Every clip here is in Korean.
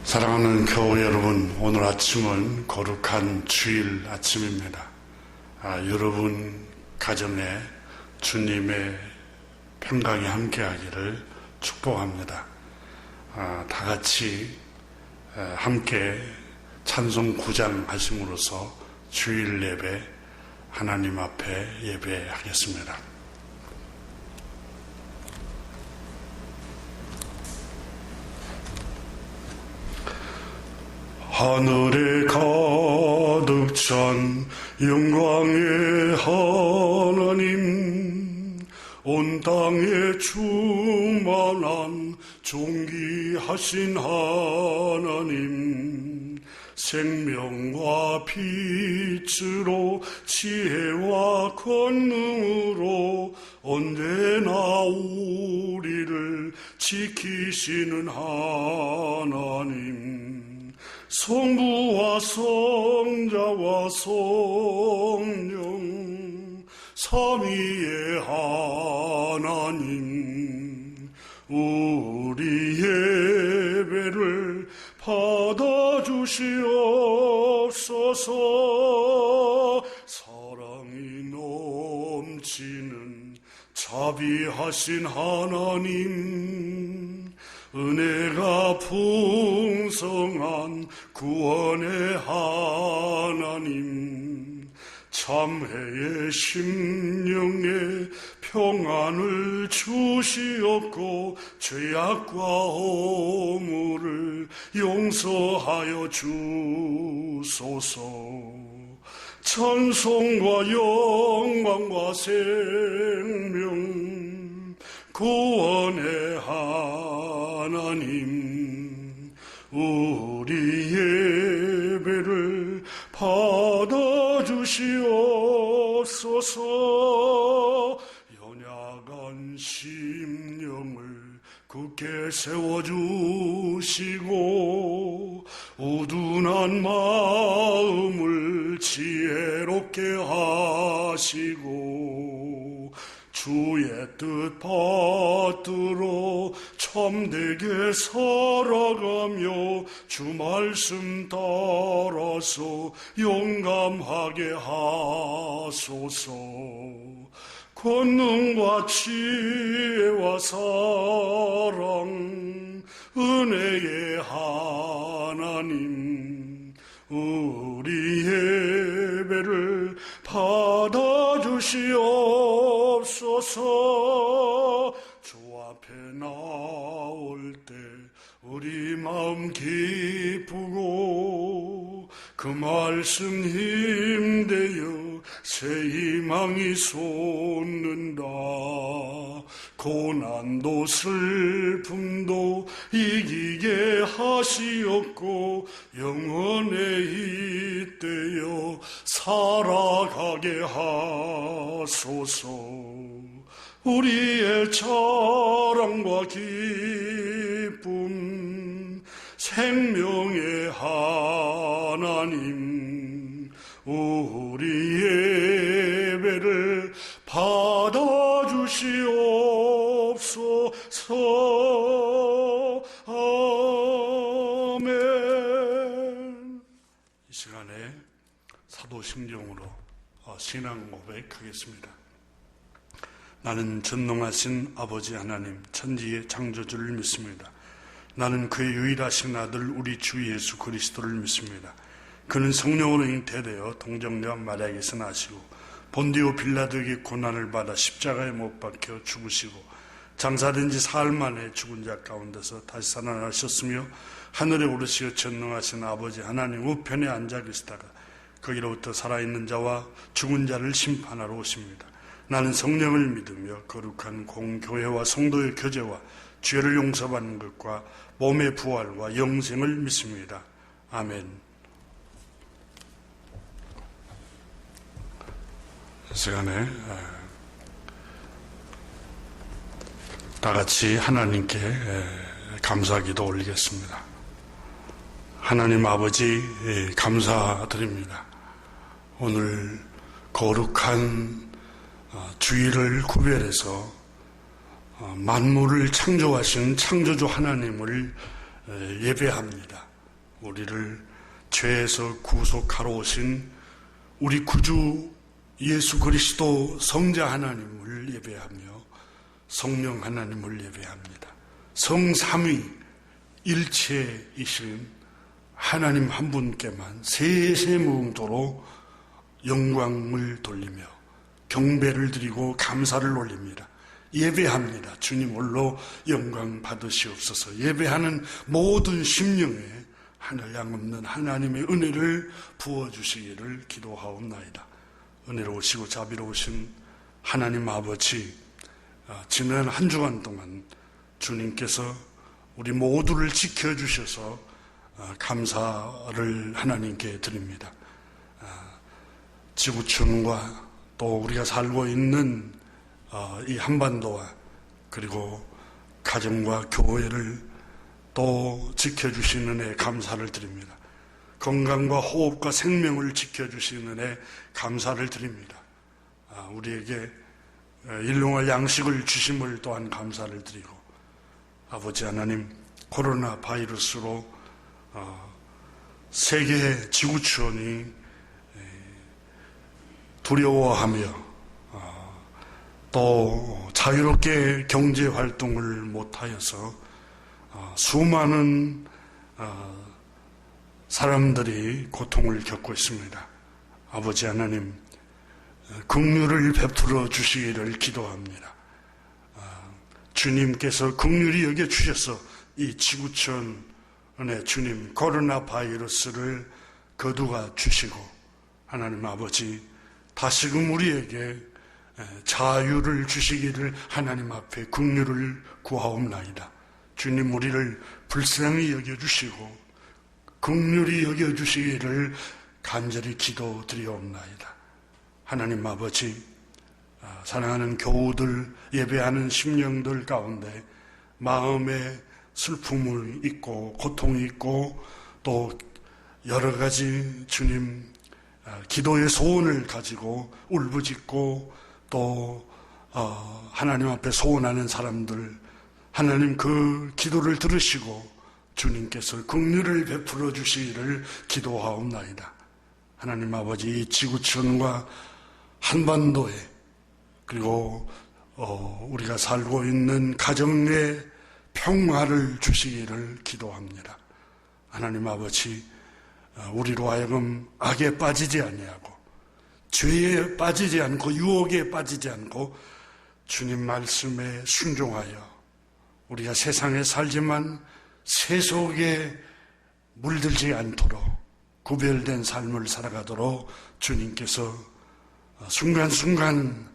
사랑하는 교회 여러분, 오늘 아침은 거룩한 주일 아침입니다. 여러분 가정에 주님의 평강이 함께하기를 축복합니다. 다 같이 함께 찬송 9장 하심으로써 주일 예배 하나님 앞에 예배하겠습니다. 하늘에 가득 찬 영광의 하나님, 온 땅에 충만한 존귀하신 하나님, 생명과 빛으로 지혜와 권능으로 언제나 우리를 지키시는 하나님, 성부와 성자와 성령 삼위의 하나님, 우리 예배를 받아주시옵소서. 사랑이 넘치는 자비하신 하나님, 은혜가 풍성한 구원의 하나님, 참회의 심령에 평안을 주시옵고 죄악과 허물을 용서하여 주소서. 찬송과 영광과 생명 구원의 하나님, 우리 예배를 받아주시옵소서. 연약한 심령을 굳게 세워주시고 우둔한 마음을 지혜롭게 하시고 주의 뜻 받들어 참되게 살아가며 주 말씀 따라서 용감하게 하소서. 권능과 지혜와 사랑 은혜의 하나님, 우리 예배를 받아주시옵소서. 주 앞에 나올 때 우리 마음 기쁘고 그 말씀 힘되어 새 희망이 솟는다. 고난도 슬픔도 이기게 하시옵고 영원에 잇대어 살아가게 하소서. 우리의 자랑과 기쁨 생명의 하나님, 우리 예배를 받아주시옵소서. 아멘. 이 시간에 사도심경으로 신앙 고백하겠습니다. 나는 전능하신 아버지 하나님, 천지의 창조주를 믿습니다. 나는 그의 유일하신 아들 우리 주 예수 그리스도를 믿습니다. 그는 성령으로 잉태되어 동정녀 마리아에게서 나시고 본디오 빌라도에게 고난을 받아 십자가에 못 박혀 죽으시고 장사된 지 사흘 만에 죽은 자 가운데서 다시 살아나셨으며 하늘에 오르시어 전능하신 아버지 하나님 우편에 앉아 계시다가 거기로부터 살아있는 자와 죽은 자를 심판하러 오십니다. 나는 성령을 믿으며 거룩한 공교회와 성도의 교제와 죄를 용서받는 것과 몸의 부활과 영생을 믿습니다. 아멘. 이 시간에 다 같이 하나님께 감사기도 올리겠습니다. 하나님 아버지 감사드립니다. 오늘 거룩한 주일을 구별해서 만물을 창조하신 창조주 하나님을 예배합니다. 우리를 죄에서 구속하러 오신 우리 구주 예수 그리스도 성자 하나님을 예배하며 성령 하나님을 예배합니다. 성삼위 일체이신 하나님 한 분께만 세세무음토로 영광을 돌리며 경배를 드리고 감사를 올립니다. 예배합니다. 주님 홀로 영광 받으시옵소서. 예배하는 모든 심령에 하늘 양없는 하나님의 은혜를 부어주시기를 기도하옵나이다. 은혜로우시고 자비로우신 하나님 아버지, 지난 한 주간 동안 주님께서 우리 모두를 지켜주셔서 감사를 하나님께 드립니다. 지구촌과 또 우리가 살고 있는 이 한반도와 그리고 가정과 교회를 또 지켜주시는 애 감사를 드립니다. 건강과 호흡과 생명을 지켜주시는 애 감사를 드립니다. 우리에게 일용할 양식을 주심을 또한 감사를 드리고, 아버지 하나님, 코로나 바이러스로 세계 지구촌이 두려워하며 또 자유롭게 경제활동을 못하여서 수많은 사람들이 고통을 겪고 있습니다. 아버지 하나님, 긍휼을 베풀어 주시기를 기도합니다. 주님께서 긍휼히 여겨주셔서 이 지구촌의 주님 코로나 바이러스를 거두어 주시고, 하나님 아버지 다시금 우리에게 자유를 주시기를 하나님 앞에 긍휼을 구하옵나이다. 주님, 우리를 불쌍히 여겨주시고 긍휼히 여겨주시기를 간절히 기도드리옵나이다. 하나님 아버지, 사랑하는 교우들, 예배하는 심령들 가운데 마음에 슬픔을 잊고 고통이 있고 또 여러 가지 주님 기도의 소원을 가지고 울부짖고 또 하나님 앞에 소원하는 사람들, 하나님 그 기도를 들으시고 주님께서 긍휼을 베풀어 주시기를 기도하옵나이다. 하나님 아버지, 이 지구촌과 한반도에 그리고 우리가 살고 있는 가정의 평화를 주시기를 기도합니다. 하나님 아버지, 우리로 하여금 악에 빠지지 아니하고 죄에 빠지지 않고 유혹에 빠지지 않고 주님 말씀에 순종하여 우리가 세상에 살지만 세속에 물들지 않도록 구별된 삶을 살아가도록 주님께서 순간순간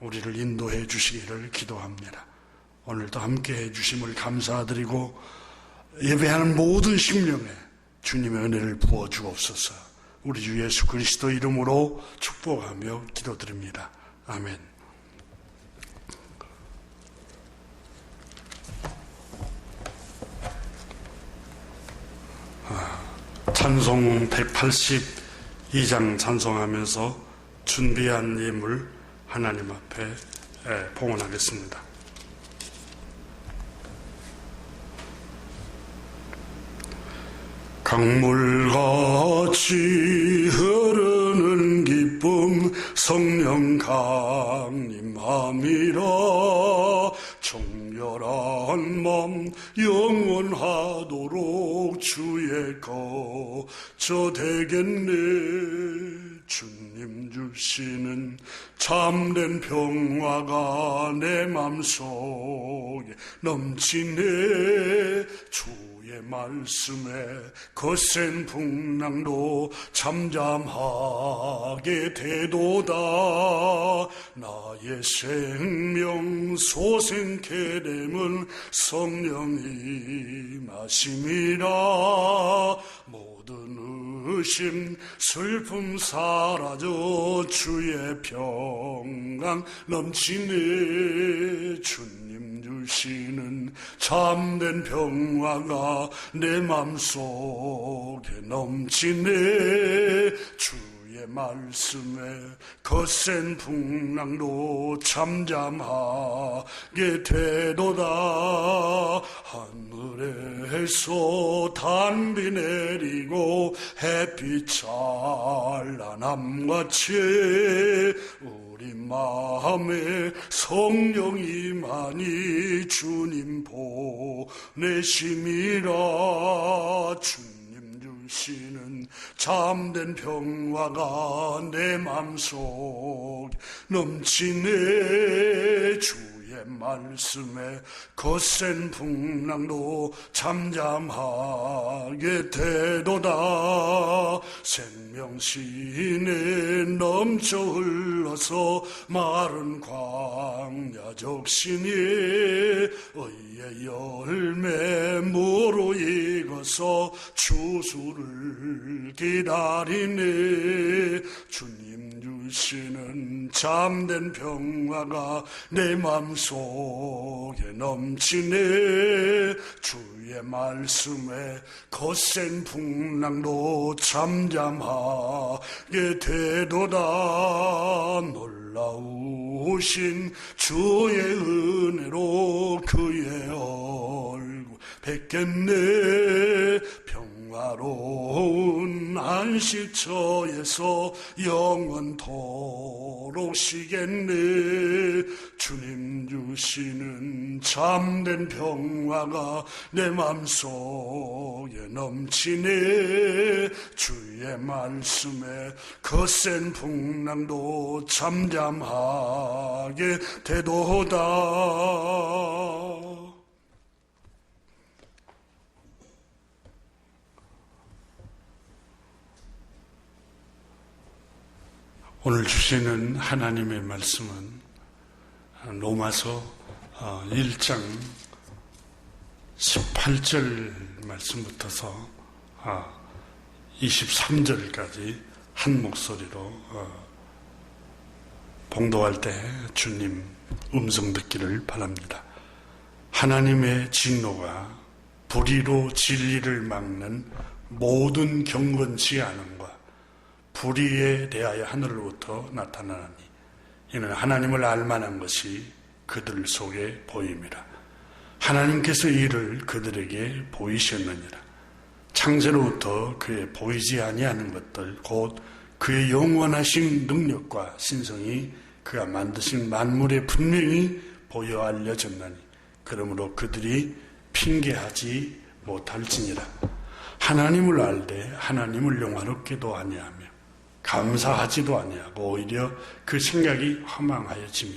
우리를 인도해 주시기를 기도합니다. 오늘도 함께해 주심을 감사드리고 예배하는 모든 심령에 주님의 은혜를 부어 주옵소서. 우리 주 예수 그리스도 이름으로 축복하며 기도드립니다. 아멘. 찬송 182장 찬송하면서 준비한 예물 하나님 앞에 봉헌하겠습니다. 강물같이 흐르는 기쁨 성령 강림함이라. 정결한 맘 영원하도록 주의 거처 되겠네. 주님 주시는 참된 평화가 내 맘속에 넘치네. 주의 말씀에 거센 풍랑도 잠잠하게 되도다. 나의 생명 소생케 됨은 성령이 마심이라. 모든 의심 슬픔 사라져 주의 평강 넘치네. 주님 주시는 참된 평화가 내 맘속에 넘치네. 주의 주의 말씀에 거센 풍랑도 잠잠하게 되도다. 하늘에서 단비 내리고 햇빛 찬란함같이 우리 마음에 성령이 많이 주님 보내심이라. 주님 주시는 참된 평화가 내 맘속 넘치네. 주의 말씀에 거센 풍랑도 잠잠하게 되도다. 생명신에 넘쳐 흘러서 마른 광야 적신이 의의 열매 무로 익어서 추수를 기다리네. 주님 주시는 참된 평화가 내 맘속에 넘치네. 주의 말씀에 거센 풍랑도 잠잠하게 되도다. 놀라우신 주의 은혜로 그의 얼굴 뵙겠네. 평화로운 안식처에서 영원토록 쉬겠네. 주님 주시는 참된 평화가 내 맘속에 넘치네. 주의 말씀에 거센 풍랑도 잠잠하게 되도다. 오늘 주시는 하나님의 말씀은 로마서 1장 18절 말씀부터서 23절까지 한 목소리로 봉독할 때 주님 음성 듣기를 바랍니다. 하나님의 진노가 불의로 진리를 막는 모든 경건치 않음과 불의에 대하여 하늘로부터 나타나니 이는 하나님을 알만한 것이 그들 속에 보임이라. 하나님께서 이를 그들에게 보이셨느니라. 창세로부터 그의 보이지 아니하는 것들 곧 그의 영원하신 능력과 신성이 그가 만드신 만물에 분명히 보여 알려졌나니 그러므로 그들이 핑계하지 못할지니라. 하나님을 알되 하나님을 영화롭게도 아니하며 감사하지도 아니하고 오히려 그 생각이 허망하여지며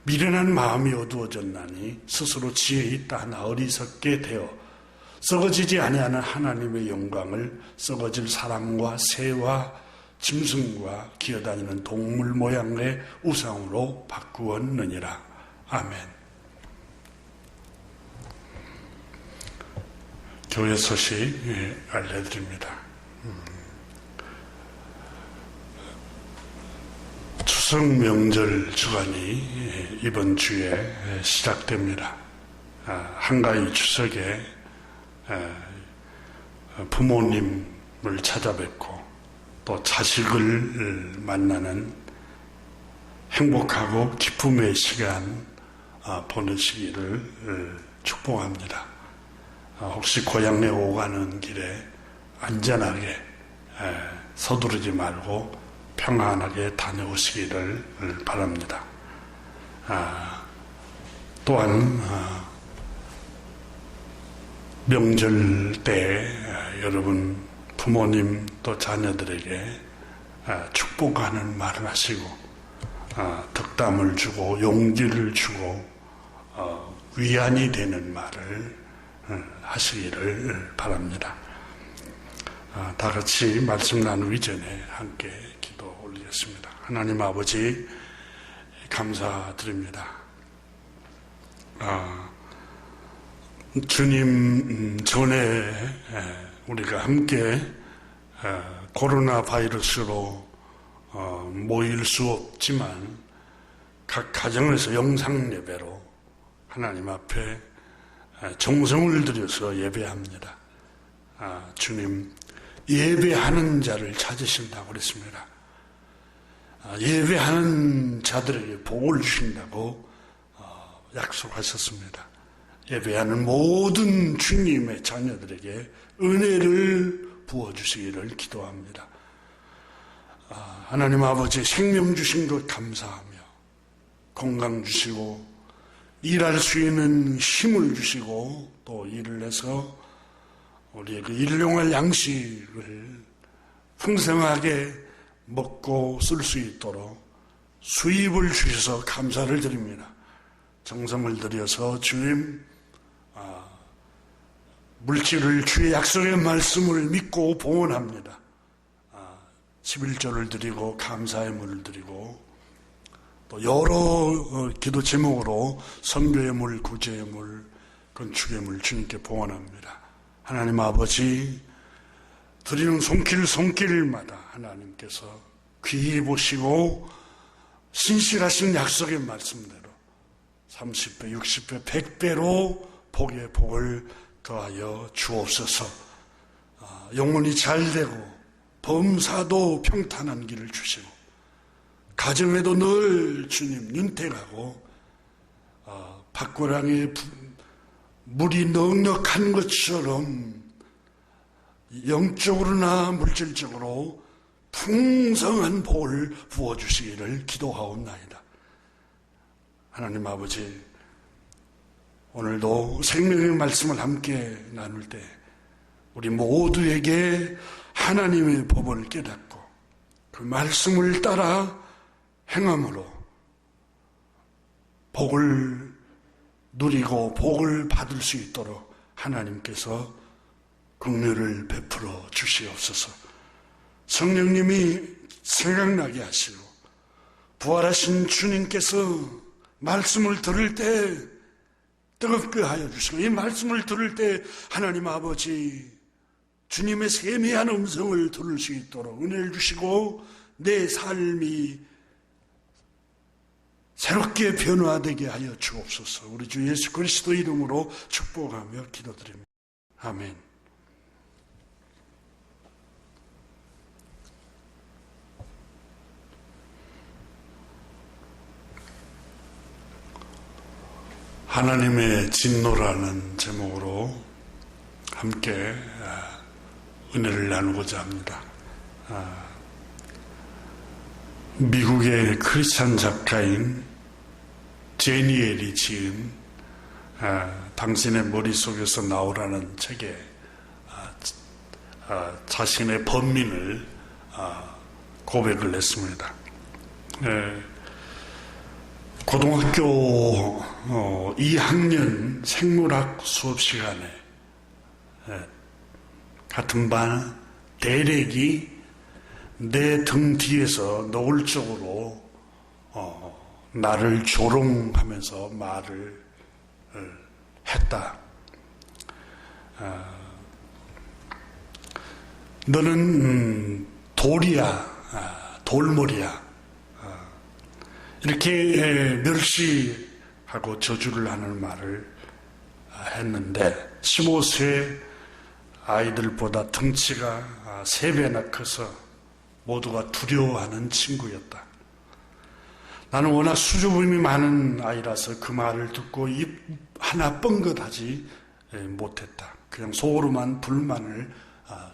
미련한 마음이 어두워졌나니 스스로 지혜 있다 하나 어리석게 되어 썩어지지 아니하는 하나님의 영광을 썩어질 사람과 새와 짐승과 기어다니는 동물 모양의 우상으로 바꾸었느니라. 아멘. 교회 소식 알려드립니다. 추석 명절 주간이 이번 주에 시작됩니다. 한가위 추석에 부모님을 찾아뵙고 또 자식을 만나는 행복하고 기쁨의 시간 보내시기를 축복합니다. 혹시 고향에 오가는 길에 안전하게 서두르지 말고 평안하게 다녀오시기를 바랍니다. 또한 명절 때 여러분 부모님 또 자녀들에게 축복하는 말을 하시고 덕담을 주고 용기를 주고 위안이 되는 말을 하시기를 바랍니다. 다 같이 말씀 나누기 전에 함께 기도 올리겠습니다. 하나님 아버지 감사드립니다. 주님 전에 우리가 함께 코로나 바이러스로 모일 수 없지만 각 가정에서 영상 예배로 하나님 앞에 정성을 들여서 예배합니다. 주님 예배하는 자를 찾으신다고 그랬습니다. 예배하는 자들에게 복을 주신다고 약속하셨습니다. 예배하는 모든 주님의 자녀들에게 은혜를 부어주시기를 기도합니다. 하나님 아버지 생명 주신 것 감사하며 건강 주시고 일할 수 있는 힘을 주시고 또 일을 해서 우리의 그 일용할 양식을 풍성하게 먹고 쓸 수 있도록 수입을 주셔서 감사를 드립니다. 정성을 들여서 주님 물질을 주의 약속의 말씀을 믿고 봉헌합니다. 11조를 드리고 감사의 물을 드리고 또 여러 기도 제목으로 선교의 물, 구제의 물, 건축의 물 주님께 봉헌합니다. 하나님 아버지 드리는 손길마다 하나님께서 귀히 보시고 신실하신 약속의 말씀대로 30배, 60배, 100배로 복의 복을 더하여 주옵소서. 영혼이 잘되고 범사도 평탄한 길을 주시고 가정에도 늘 주님 윤택하고 밭고랑에 물이 넉넉한 것처럼 영적으로나 물질적으로 풍성한 복을 부어주시기를 기도하옵나이다. 하나님 아버지, 오늘도 생명의 말씀을 함께 나눌 때 우리 모두에게 하나님의 법을 깨닫고 그 말씀을 따라 행함으로 복을 누리고 복을 받을 수 있도록 하나님께서 긍휼을 베풀어 주시옵소서. 성령님이 생각나게 하시고 부활하신 주님께서 말씀을 들을 때 뜨겁게 하여 주시고 이 말씀을 들을 때 하나님 아버지 주님의 세미한 음성을 들을 수 있도록 은혜를 주시고 내 삶이 새롭게 변화되게 하여 주옵소서. 우리 주 예수 그리스도 이름으로 축복하며 기도드립니다. 아멘. 하나님의 진노라는 제목으로 함께 은혜를 나누고자 합니다. 미국의 크리스찬 작가인 제니엘이 지은 당신의 머릿속에서 나오라는 책에 자신의 번민을 고백을 했습니다. 고등학교 2학년 생물학 수업 시간에 같은 반 대렉이 내 등 뒤에서 노골적으로 나를 조롱하면서 말을 했다. 너는 돌이야, 돌머리야. 이렇게 멸시하고 저주를 하는 말을 했는데 15세 아이들보다 덩치가 3배나 커서 모두가 두려워하는 친구였다. 나는 워낙 수줍음이 많은 아이라서 그 말을 듣고 입 하나 뻥긋하지 못했다. 그냥 속으로만 불만을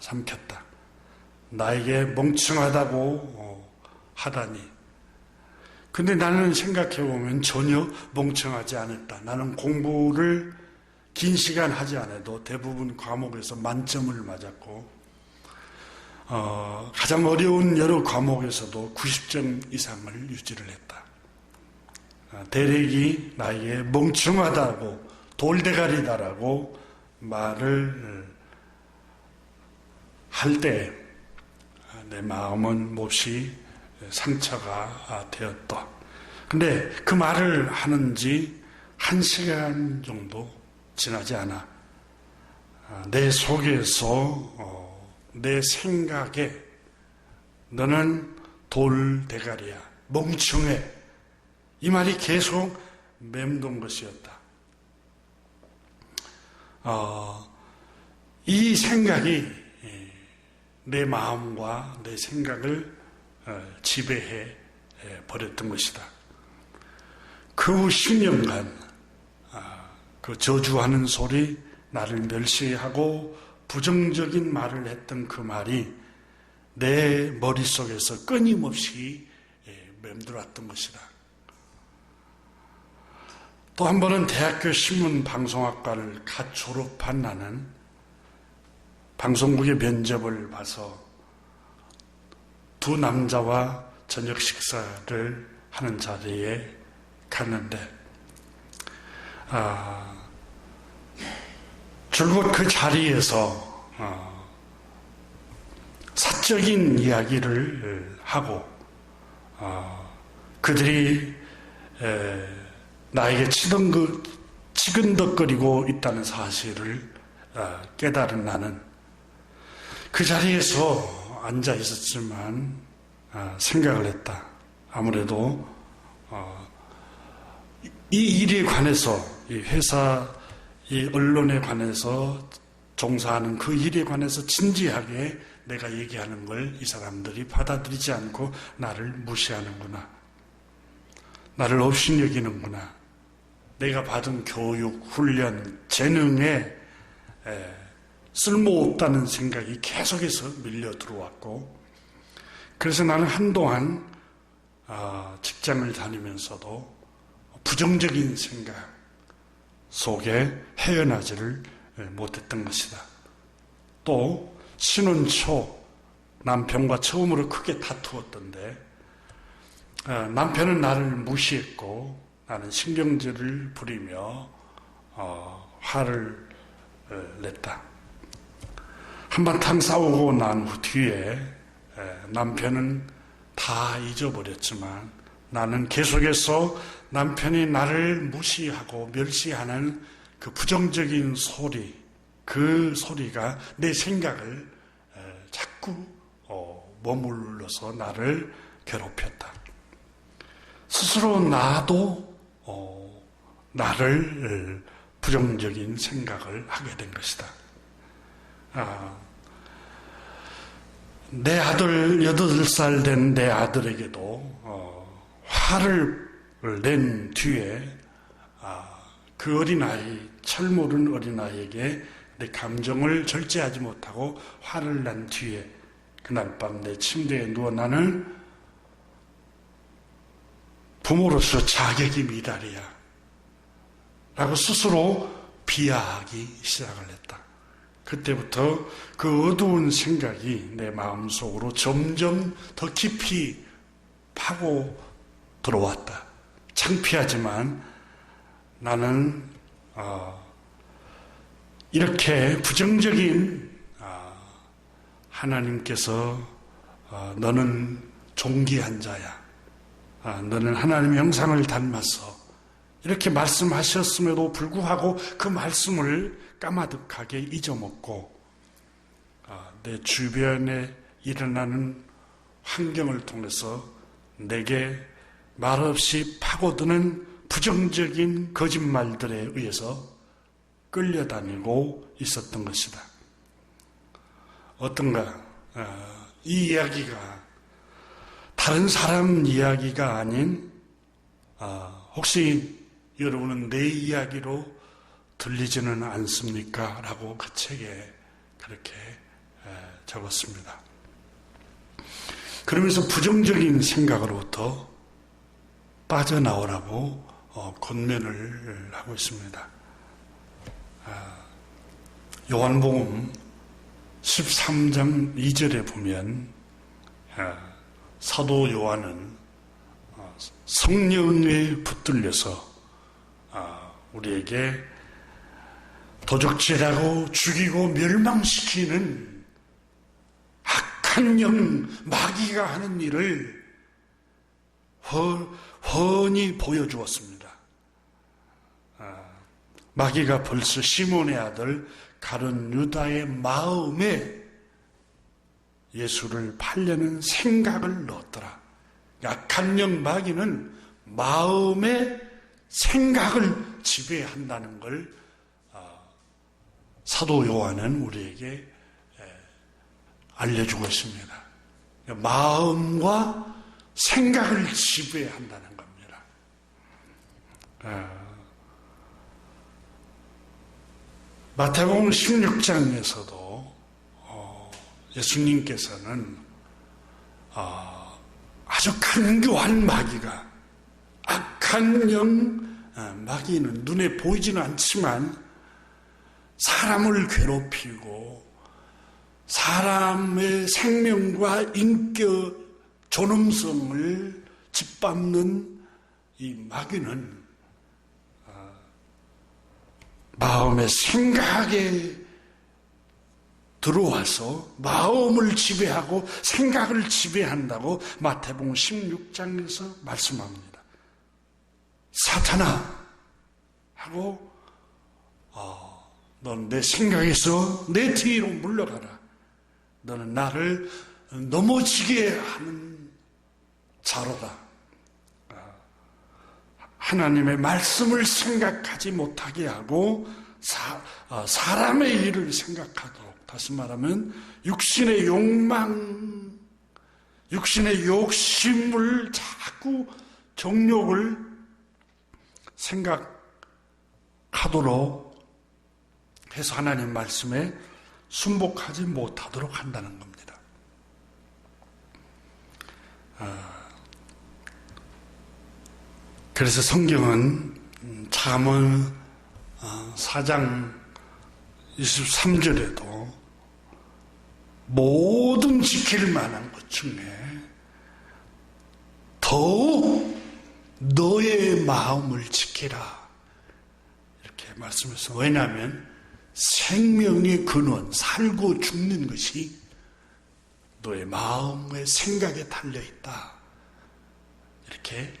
삼켰다. 나에게 멍청하다고 하다니. 근데 나는 생각해보면 전혀 멍청하지 않았다. 나는 공부를 긴 시간 하지 않아도 대부분 과목에서 만점을 맞았고 가장 어려운 여러 과목에서도 90점 이상을 유지를 했다. 대렉이 나에게 멍청하다고 돌대가리다라고 말을 할 때 내 마음은 몹시 상처가 되었다. 근데 그 말을 하는지 1시간 정도 지나지 않아 내 속에서 내 생각에 너는 돌대가리야, 멍청해, 이 말이 계속 맴돈 것이었다. 이 생각이 내 마음과 내 생각을 지배해 버렸던 것이다. 그 후 10년간 그 저주하는 소리, 나를 멸시하고 부정적인 말을 했던 그 말이 내 머릿속에서 끊임없이 맴돌았던 것이다. 또 한 번은 대학교 신문방송학과를 갓 졸업한 나는 방송국의 면접을 봐서 두 남자와 저녁 식사를 하는 자리에 갔는데 줄곧 그 자리에서 사적인 이야기를 하고 그들이 나에게 치근덕거리고 있다는 사실을 깨달은 나는 그 자리에서 앉아 있었지만 생각을 했다. 아무래도 이 일에 관해서 이 회사, 이 언론에 관해서 종사하는 그 일에 관해서 진지하게 내가 얘기하는 걸 이 사람들이 받아들이지 않고 나를 무시하는구나. 나를 업신여기는구나. 내가 받은 교육, 훈련, 재능에 쓸모없다는 생각이 계속해서 밀려 들어왔고, 그래서 나는 한동안 직장을 다니면서도 부정적인 생각 속에 헤어나지를 못했던 것이다. 또 신혼 초 남편과 처음으로 크게 다투었던데 남편은 나를 무시했고 나는 신경질을 부리며 화를 냈다. 한바탕 싸우고 난 후 뒤에 남편은 다 잊어버렸지만 나는 계속해서 남편이 나를 무시하고 멸시하는 그 부정적인 소리, 그 소리가 내 생각을 자꾸 머물러서 나를 괴롭혔다. 스스로 나도 나를 부정적인 생각을 하게 된 것이다. 내 아들, 8살 된 내 아들에게도 화를 낸 뒤에 그 어린아이, 철모른 어린아이에게 내 감정을 절제하지 못하고 화를 난 뒤에 그날 밤 내 침대에 누워 나는 부모로서 자격이 미달이야 라고 스스로 비하하기 시작을 했다. 그때부터 그 어두운 생각이 내 마음속으로 점점 더 깊이 파고 들어왔다. 창피하지만 나는 이렇게 부정적인 하나님께서 너는 존귀한 자야. 너는 하나님의 형상을 닮았어. 이렇게 말씀하셨음에도 불구하고 그 말씀을 까마득하게 잊어먹고 내 주변에 일어나는 환경을 통해서 내게 말없이 파고드는 부정적인 거짓말들에 의해서 끌려다니고 있었던 것이다. 어떤가? 이 이야기가 다른 사람 이야기가 아닌 혹시 여러분은 내 이야기로 들리지는 않습니까? 라고 그 책에 그렇게 적었습니다. 그러면서 부정적인 생각으로부터 빠져나오라고 권면을 하고 있습니다. 요한복음 13장 2절에 보면 사도 요한은 성령에 붙들려서 우리에게 도적질하고 죽이고 멸망시키는 악한 영 마귀가 하는 일을 훤히 보여주었습니다. 마귀가 벌써 시몬의 아들 가룟 유다의 마음에 예수를 팔려는 생각을 넣었더라. 악한 영 마귀는 마음의 생각을 지배한다는 걸 사도 요한은 우리에게 알려주고 있습니다. 마음과 생각을 지배한다는 겁니다. 마태복음 16장에서도 예수님께서는 아주 간교한 마귀가, 악한 마귀는 눈에 보이지는 않지만 사람을 괴롭히고 사람의 생명과 인격, 존엄성을 짓밟는 이 마귀는 마음의 생각에 들어와서 마음을 지배하고 생각을 지배한다고 마태복음 16장에서 말씀합니다. 사탄아 하고 넌 내 생각에서 내 뒤로 물러가라. 너는 나를 넘어지게 하는 자로다. 하나님의 말씀을 생각하지 못하게 하고 사람의 일을 생각하도록, 다시 말하면 육신의 욕망, 육신의 욕심을 자꾸 정욕을 생각하도록 해서 하나님 말씀에 순복하지 못하도록 한다는 겁니다. 그래서 성경은 잠언 4장 23절에도 모든 지킬 만한 것 중에 더욱 너의 마음을 지키라 이렇게 말씀했어요. 왜냐하면 생명의 근원, 살고 죽는 것이 너의 마음의 생각에 달려있다 이렇게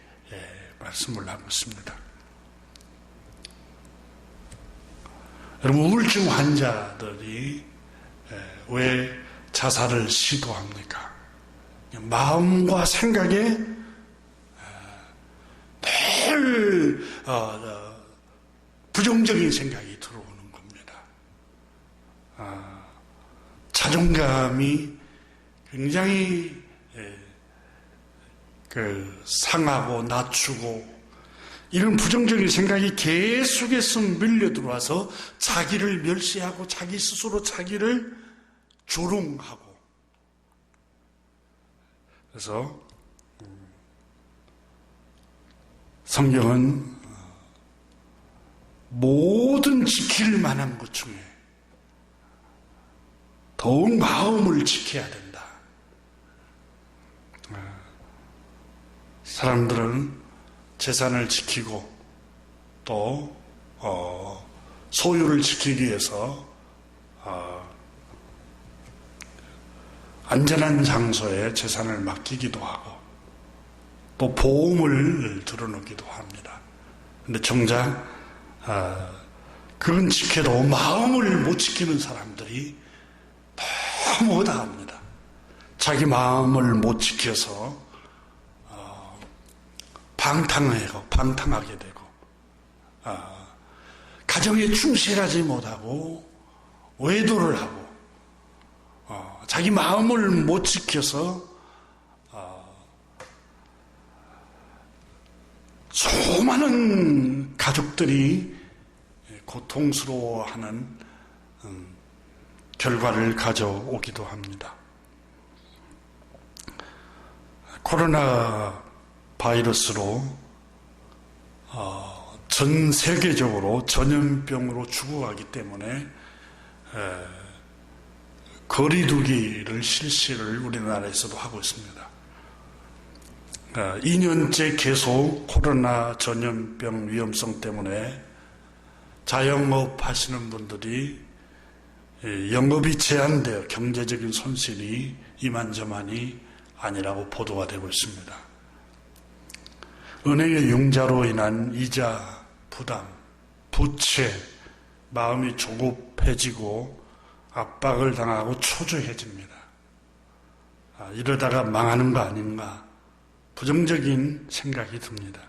말씀을 하고 있습니다. 여러분, 우울증 환자들이 왜 자살을 시도합니까? 마음과 생각에 늘 부정적인 생각이 들어오는 겁니다. 자존감이 굉장히 상하고 낮추고 이런 부정적인 생각이 계속해서 밀려 들어와서 자기를 멸시하고 자기 스스로 자기를 조롱하고, 그래서 성경은 모든 지킬 만한 것 중에 더욱 마음을 지켜야 된다. 사람들은 재산을 지키고 또 소유를 지키기 위해서 안전한 장소에 재산을 맡기기도 하고 또 보험을 들어놓기도 합니다. 그런데 정작 그건 지켜도 마음을 못 지키는 사람들이 너무 다합니다. 자기 마음을 못 지켜서 방탕하게 되고 가정에 충실하지 못하고 외도를 하고 자기 마음을 못 지켜서 수많은 가족들이 고통스러워하는 결과를 가져오기도 합니다. 코로나 바이러스로 전 세계적으로 전염병으로 죽어가기 때문에 거리두기를 실시를 우리나라에서도 하고 있습니다. 2년째 계속 코로나 전염병 위험성 때문에 자영업 하시는 분들이 영업이 제한되어 경제적인 손실이 이만저만이 아니라고 보도가 되고 있습니다. 은행의 융자로 인한 이자 부담, 부채, 마음이 조급해지고 압박을 당하고 초조해집니다. 이러다가 망하는 거 아닌가, 부정적인 생각이 듭니다.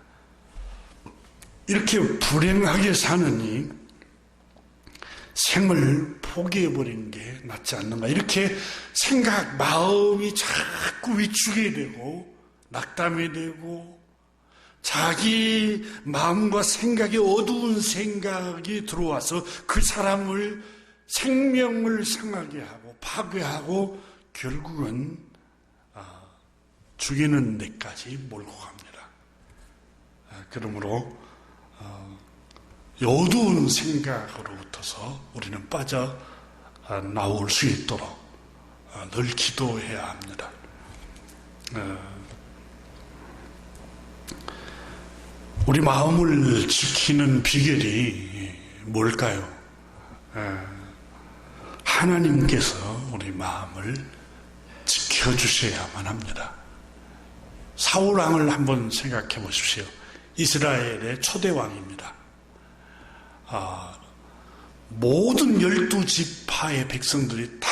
이렇게 불행하게 사느니 생을 포기해버리는 게 낫지 않는가. 이렇게 마음이 자꾸 위축이 되고 낙담이 되고 자기 마음과 생각이 어두운 생각이 들어와서 그 사람을 생명을 상하게 하고 파괴하고 결국은 죽이는 데까지 몰고 갑니다. 그러므로 어두운 생각으로부터서 우리는 빠져 나올 수 있도록 늘 기도해야 합니다. 우리 마음을 지키는 비결이 뭘까요? 하나님께서 우리 마음을 지켜주셔야만 합니다. 사울왕을 한번 생각해 보십시오. 이스라엘의 초대 왕입니다. 모든 12지파의 백성들이 다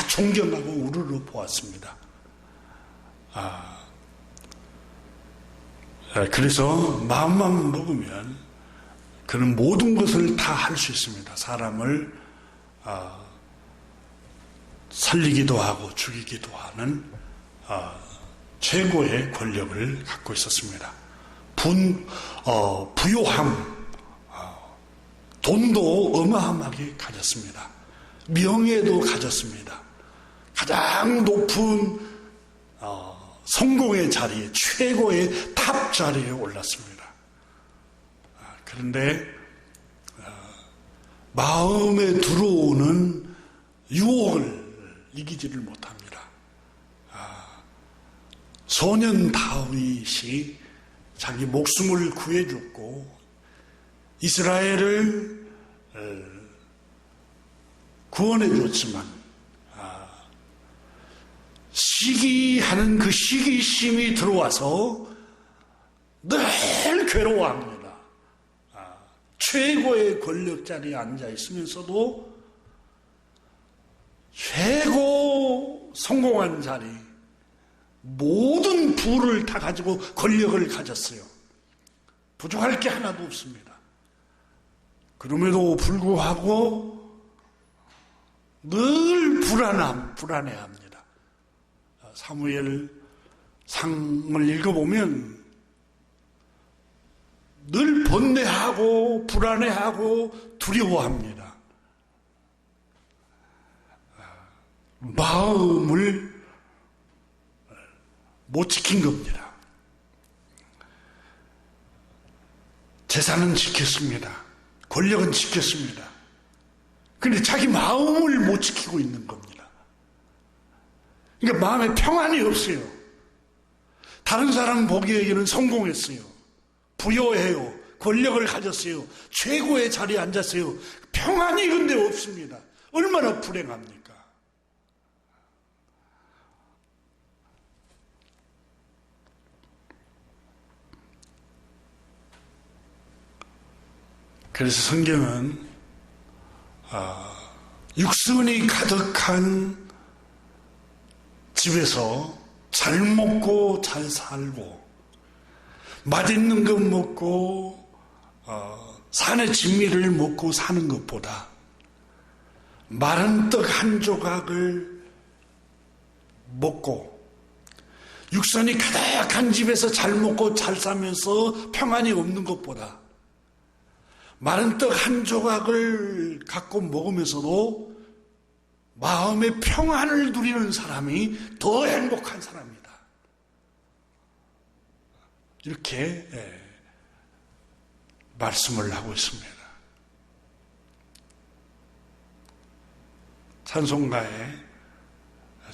존경하고 우르르 보았습니다. 그래서 마음만 먹으면 그는 모든 것을 다 할 수 있습니다. 사람을 살리기도 하고 죽이기도 하는 최고의 권력을 갖고 있었습니다. 부요함, 돈도 어마어마하게 가졌습니다. 명예도 가졌습니다. 가장 높은 성공의 자리에, 최고의 탑 자리에 올랐습니다. 그런데 마음에 들어오는 유혹을 이기지를 못합니다. 소년 다윗이 자기 목숨을 구해줬고 이스라엘을 구원해 줬지만 시기하는 그 시기심이 들어와서 늘 괴로워합니다. 최고의 권력 자리에 앉아 있으면서도 최고 성공한 자리, 모든 부를 다 가지고 권력을 가졌어요. 부족할 게 하나도 없습니다. 그럼에도 불구하고 늘 불안해합니다. 사무엘 상을 읽어보면 늘 번뇌하고 불안해하고 두려워합니다. 마음을 못 지킨 겁니다. 재산은 지켰습니다. 권력은 지켰습니다. 그런데 자기 마음을 못 지키고 있는 겁니다. 그러니까 마음에 평안이 없어요. 다른 사람 보기에는 성공했어요. 부여해요. 권력을 가졌어요. 최고의 자리에 앉았어요. 평안이 근데 없습니다. 얼마나 불행합니까? 그래서 성경은 육선이 가득한 집에서 잘 먹고 잘 살고 맛있는 것 먹고 산의 진미를 먹고 사는 것보다 마른 떡 한 조각을 먹고 육선이 가득한 집에서 잘 먹고 잘 살면서 평안이 없는 것보다 마른 떡 한 조각을 갖고 먹으면서도 마음의 평안을 누리는 사람이 더 행복한 사람이다. 이렇게 말씀을 하고 있습니다. 찬송가에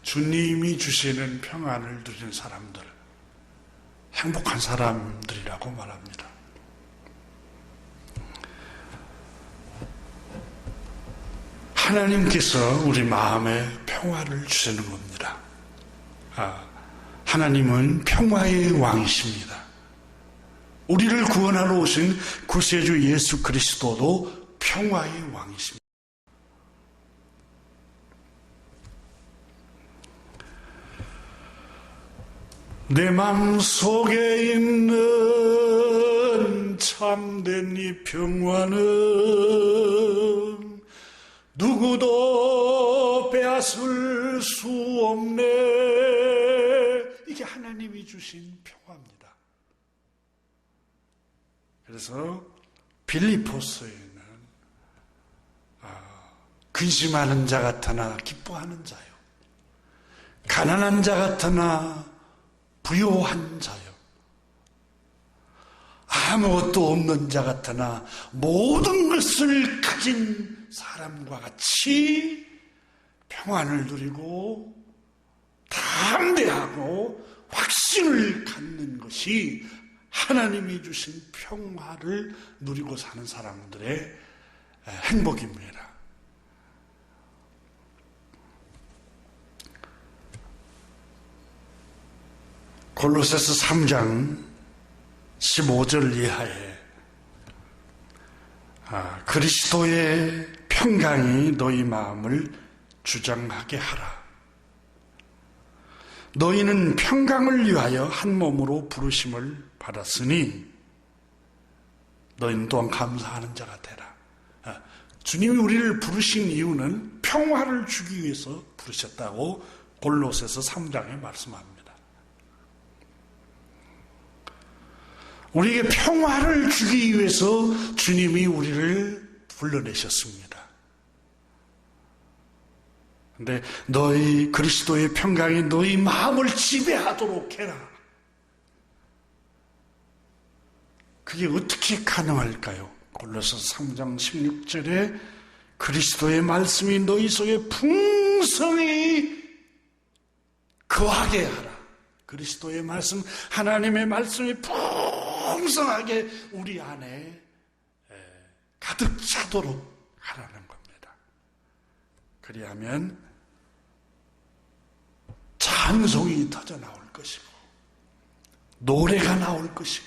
주님이 주시는 평안을 누리는 사람들, 행복한 사람들이라고 말합니다. 하나님께서 우리 마음에 평화를 주시는 겁니다. 하나님은 평화의 왕이십니다. 우리를 구원하러 오신 구세주 예수 그리스도도 평화의 왕이십니다. 내 마음속에 있는 참된 이 평화는 누구도 빼앗을 수 없네. 이게 하나님이 주신 평화입니다. 그래서 빌립보서에는 근심하는 자 같으나 기뻐하는 자요, 가난한 자 같으나 부요한 자요, 아무것도 없는 자 같으나 모든 것을 가진 사람과 같이 평안을 누리고 담대하고 확신을 갖는 것이 하나님이 주신 평화를 누리고 사는 사람들의 행복입니다. 골로새서 3장 15절 이하에 그리스도의 평강이 너희 마음을 주장하게 하라. 너희는 평강을 위하여 한 몸으로 부르심을 받았으니 너희는 또한 감사하는 자가 되라. 주님이 우리를 부르신 이유는 평화를 주기 위해서 부르셨다고 골로새서 3장에 말씀합니다. 우리에게 평화를 주기 위해서 주님이 우리를 불러내셨습니다. 근데 너희 그리스도의 평강이 너희 마음을 지배하도록 해라. 그게 어떻게 가능할까요? 골로새서 3장 16절에 그리스도의 말씀이 너희 속에 풍성히 거하게 하라. 그리스도의 말씀, 하나님의 말씀이 풍성하게 우리 안에 가득 차도록 하라는 겁니다. 그리하면 찬송이 터져 나올 것이고 노래가 나올 것이고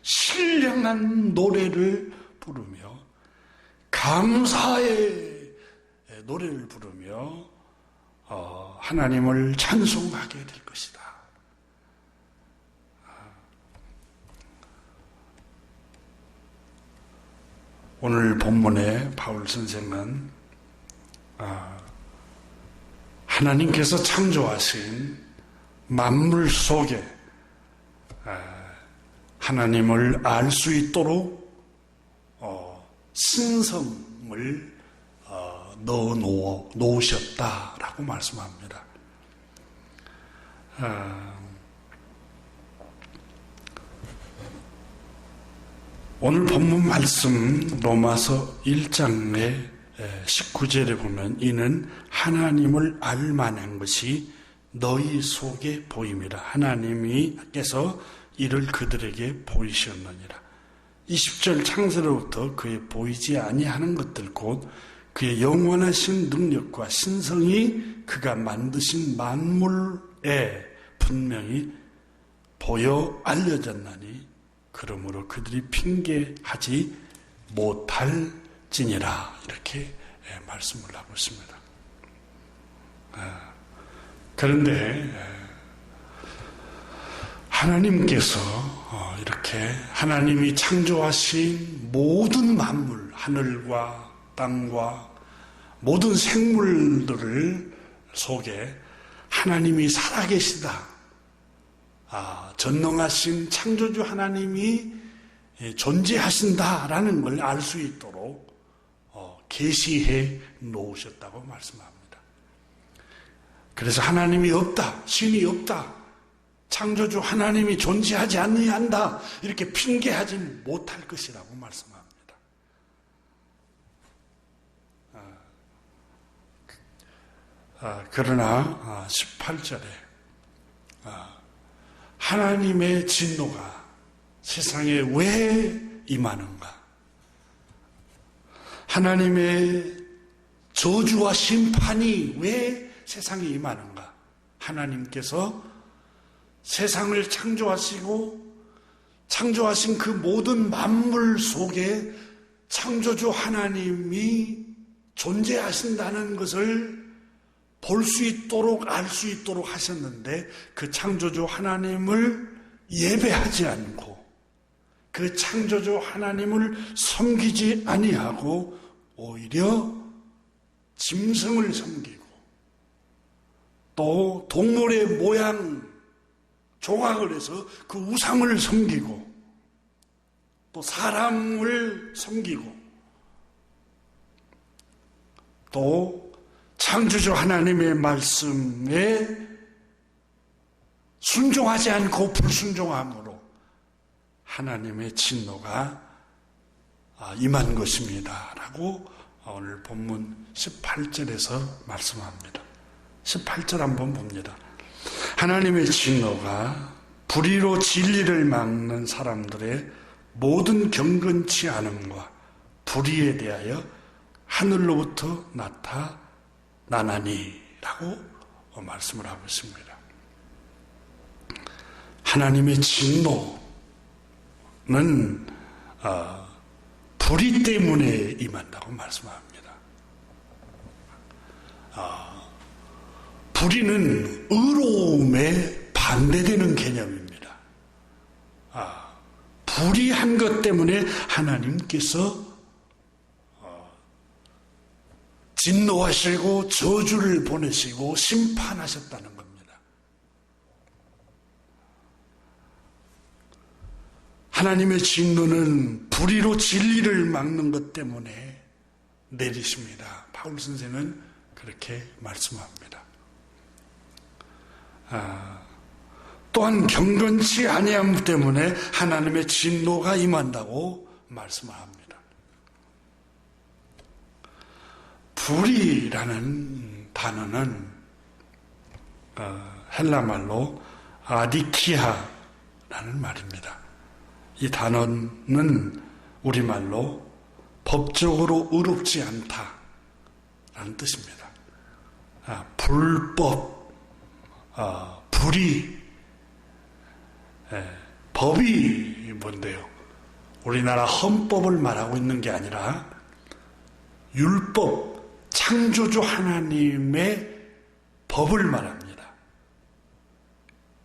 신령한 노래를 부르며 감사의 노래를 부르며 하나님을 찬송하게 될 것이다. 오늘 본문에 바울 선생은 하나님께서 창조하신 만물 속에 하나님을 알 수 있도록 신성을 넣어 놓으셨다라고 말씀합니다. 오늘 본문 말씀 로마서 1장의 19절에 보면 이는 하나님을 알만한 것이 너희 속에 보임이라. 하나님께서 이를 그들에게 보이셨느니라. 20절 창세로부터 그의 보이지 아니하는 것들 곧 그의 영원하신 능력과 신성이 그가 만드신 만물에 분명히 보여 알려졌나니 그러므로 그들이 핑계하지 못할지니라. 이렇게 말씀을 하고 있습니다. 그런데 하나님께서 이렇게 하나님이 창조하신 모든 만물, 하늘과 땅과 모든 생물들을 속에 하나님이 살아계시다. 전능하신 창조주 하나님이 존재하신다라는 걸 알 수 있도록 계시해 놓으셨다고 말씀합니다. 그래서 하나님이 없다, 신이 없다, 창조주 하나님이 존재하지 아니한다 이렇게 핑계하지 못할 것이라고 말씀합니다. 그러나 18절에 하나님의 진노가 세상에 왜 임하는가? 하나님의 저주와 심판이 왜 세상에 임하는가? 하나님께서 세상을 창조하시고 창조하신 그 모든 만물 속에 창조주 하나님이 존재하신다는 것을 볼 수 있도록 알 수 있도록 하셨는데 그 창조주 하나님을 예배하지 않고 그 창조주 하나님을 섬기지 아니하고 오히려 짐승을 섬기고 또 동물의 모양 조각을 해서 그 우상을 섬기고 또 사람을 섬기고 또 창조주 하나님의 말씀에 순종하지 않고 불순종함으로 하나님의 진노가 임한 것입니다 라고 오늘 본문 18절에서 말씀합니다. 18절 한번 봅니다. 하나님의 진노가 불의로 진리를 막는 사람들의 모든 경건치 않음과 불의에 대하여 하늘로부터 나타나나니 라고 말씀을 하고 있습니다. 하나님의 진노는 불의 때문에 임한다고 말씀합니다. 불의는 의로움에 반대되는 개념입니다. 불의한 것 때문에 하나님께서 진노하시고 저주를 보내시고 심판하셨다는 겁니다. 하나님의 진노는 불의로 진리를 막는 것 때문에 내리십니다. 바울 선생은 그렇게 말씀합니다. 또한 경건치 아니함 때문에 하나님의 진노가 임한다고 말씀합니다. 불의라는 단어는 헬라말로 아디키아라는 말입니다. 이 단어는 우리말로 법적으로 의롭지 않다라는 뜻입니다. 불법, 불의, 법이 뭔데요? 우리나라 헌법을 말하고 있는 게 아니라 율법, 창조주 하나님의 법을 말합니다.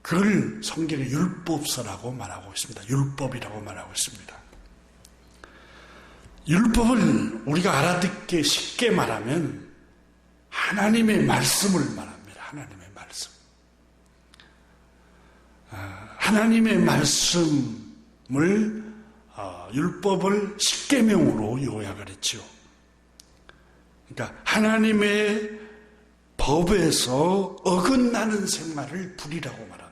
그걸 성경에 율법서라고 말하고 있습니다. 율법이라고 말하고 있습니다. 율법을 우리가 알아듣기 쉽게 말하면 하나님의 말씀을 말합니다. 하나님의 말씀. 하나님의 말씀을 율법을 십계명으로 요약을 했죠. 그러니까 하나님의 법에서 어긋나는 생활을 불의라고 말합니다.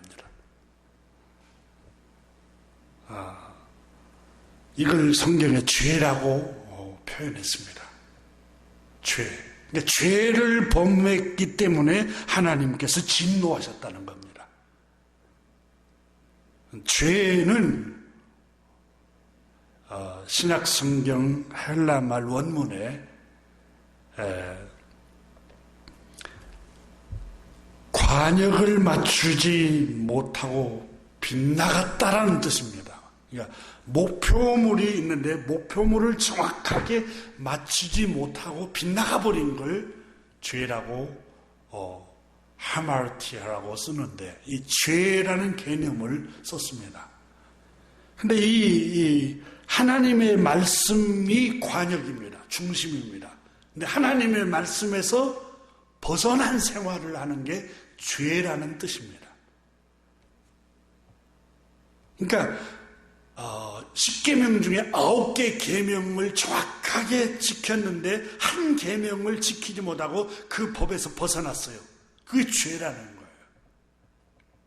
이걸 성경에 죄라고 표현했습니다. 죄. 그러니까 죄를 범했기 때문에 하나님께서 진노하셨다는 겁니다. 죄는 신약 성경 헬라말 원문에 관역을 맞추지 못하고 빗나갔다라는 뜻입니다. 그러니까 목표물이 있는데 목표물을 정확하게 맞추지 못하고 빗나가 버린 걸 죄라고 하마르티아라고 쓰는데 이 죄라는 개념을 썼습니다. 근데 이 하나님의 말씀이 관역입니다. 중심입니다. 근데 하나님의 말씀에서 벗어난 생활을 하는 게 죄라는 뜻입니다. 그러니까 10계명 중에 9개 계명을 정확하게 지켰는데 한 계명을 지키지 못하고 그 법에서 벗어났어요. 그게 죄라는 거예요.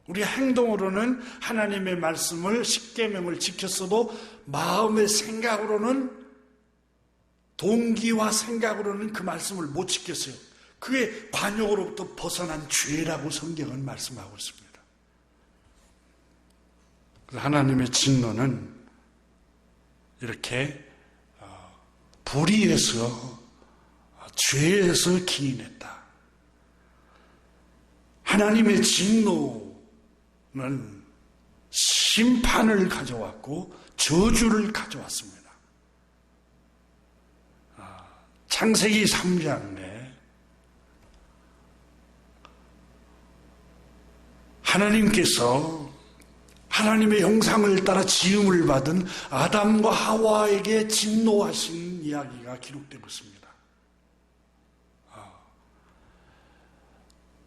우리 행동으로는 하나님의 말씀을 10계명을 지켰어도 마음의 생각으로는 동기와 생각으로는 그 말씀을 못 지켰어요. 그게 관역으로부터 벗어난 죄라고 성경은 말씀하고 있습니다. 그래서 하나님의 진노는 이렇게 불의에서 죄에서 기인했다. 하나님의 진노는 심판을 가져왔고 저주를 가져왔습니다. 창세기 3장에 하나님께서 하나님의 형상을 따라 지음을 받은 아담과 하와에게 진노하신 이야기가 기록되고 있습니다.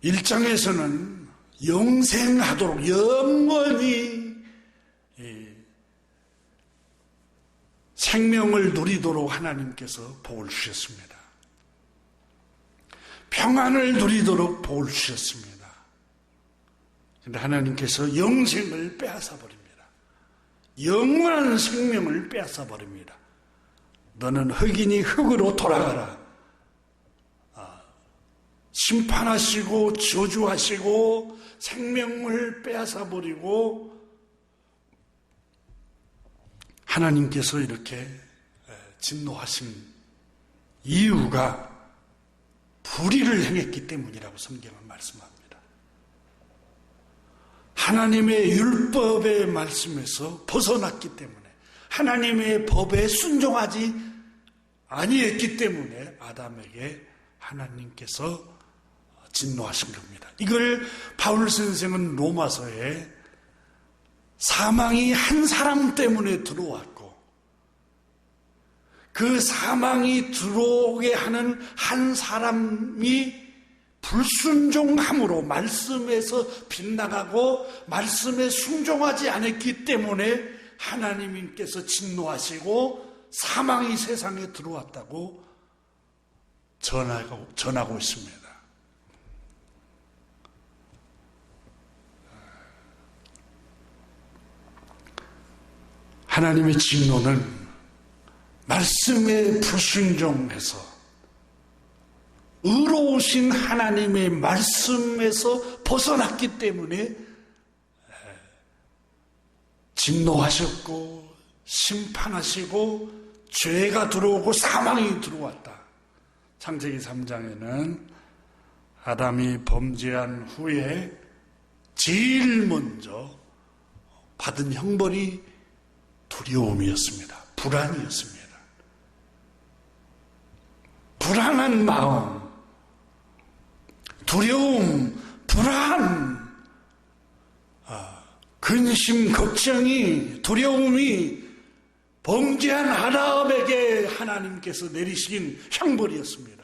1장에서는 영생하도록 영원히 생명을 누리도록 하나님께서 복을 주셨습니다. 평안을 누리도록 복을 주셨습니다. 그런데 하나님께서 영생을 빼앗아 버립니다. 영원한 생명을 빼앗아 버립니다. 너는 흙이니 흙으로 돌아가라. 심판하시고 저주하시고 생명을 빼앗아 버리고 하나님께서 이렇게 진노하신 이유가 불의를 행했기 때문이라고 성경은 말씀합니다. 하나님의 율법의 말씀에서 벗어났기 때문에 하나님의 법에 순종하지 아니했기 때문에 아담에게 하나님께서 진노하신 겁니다. 이걸 바울 선생은 로마서에 사망이 한 사람 때문에 들어왔고 그 사망이 들어오게 하는 한 사람이 불순종함으로 말씀에서 빗나가고 말씀에 순종하지 않았기 때문에 하나님께서 진노하시고 사망이 세상에 들어왔다고 전하고 있습니다. 하나님의 진노는 말씀에 불순종해서 의로우신 하나님의 말씀에서 벗어났기 때문에 진노하셨고 심판하시고 죄가 들어오고 사망이 들어왔다. 창세기 3장에는 아담이 범죄한 후에 제일 먼저 받은 형벌이 두려움이었습니다. 불안이었습니다. 불안한 마음, 두려움, 불안, 근심, 걱정이, 두려움이 범죄한 아담에게 하나님께서 내리신 형벌이었습니다.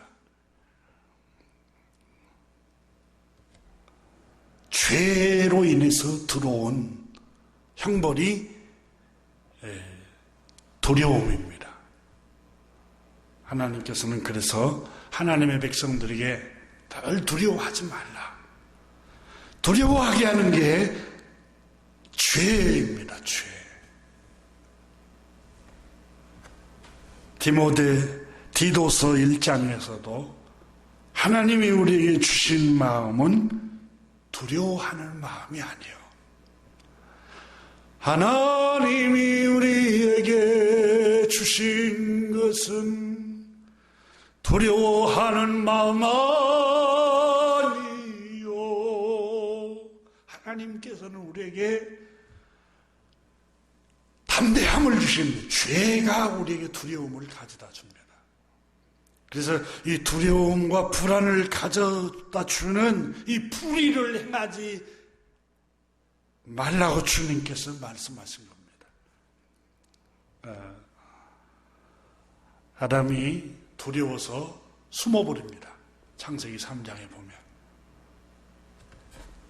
죄로 인해서 들어온 형벌이 두려움입니다. 하나님께서는 그래서 하나님의 백성들에게 덜 두려워하지 말라. 두려워하게 하는 게 죄입니다. 죄. 디도서 1장에서도 하나님이 우리에게 주신 마음은 두려워하는 마음이 아니에요. 하나님이 우리에게 주신 것은 두려워하는 마음 아니요. 하나님께서는 우리에게 담대함을 주십니다. 죄가 우리에게 두려움을 가져다 줍니다. 그래서 이 두려움과 불안을 가져다 주는 이 불의를 행하지 말라고 주님께서 말씀하신 겁니다. 아담이 두려워서 숨어버립니다. 창세기 3장에 보면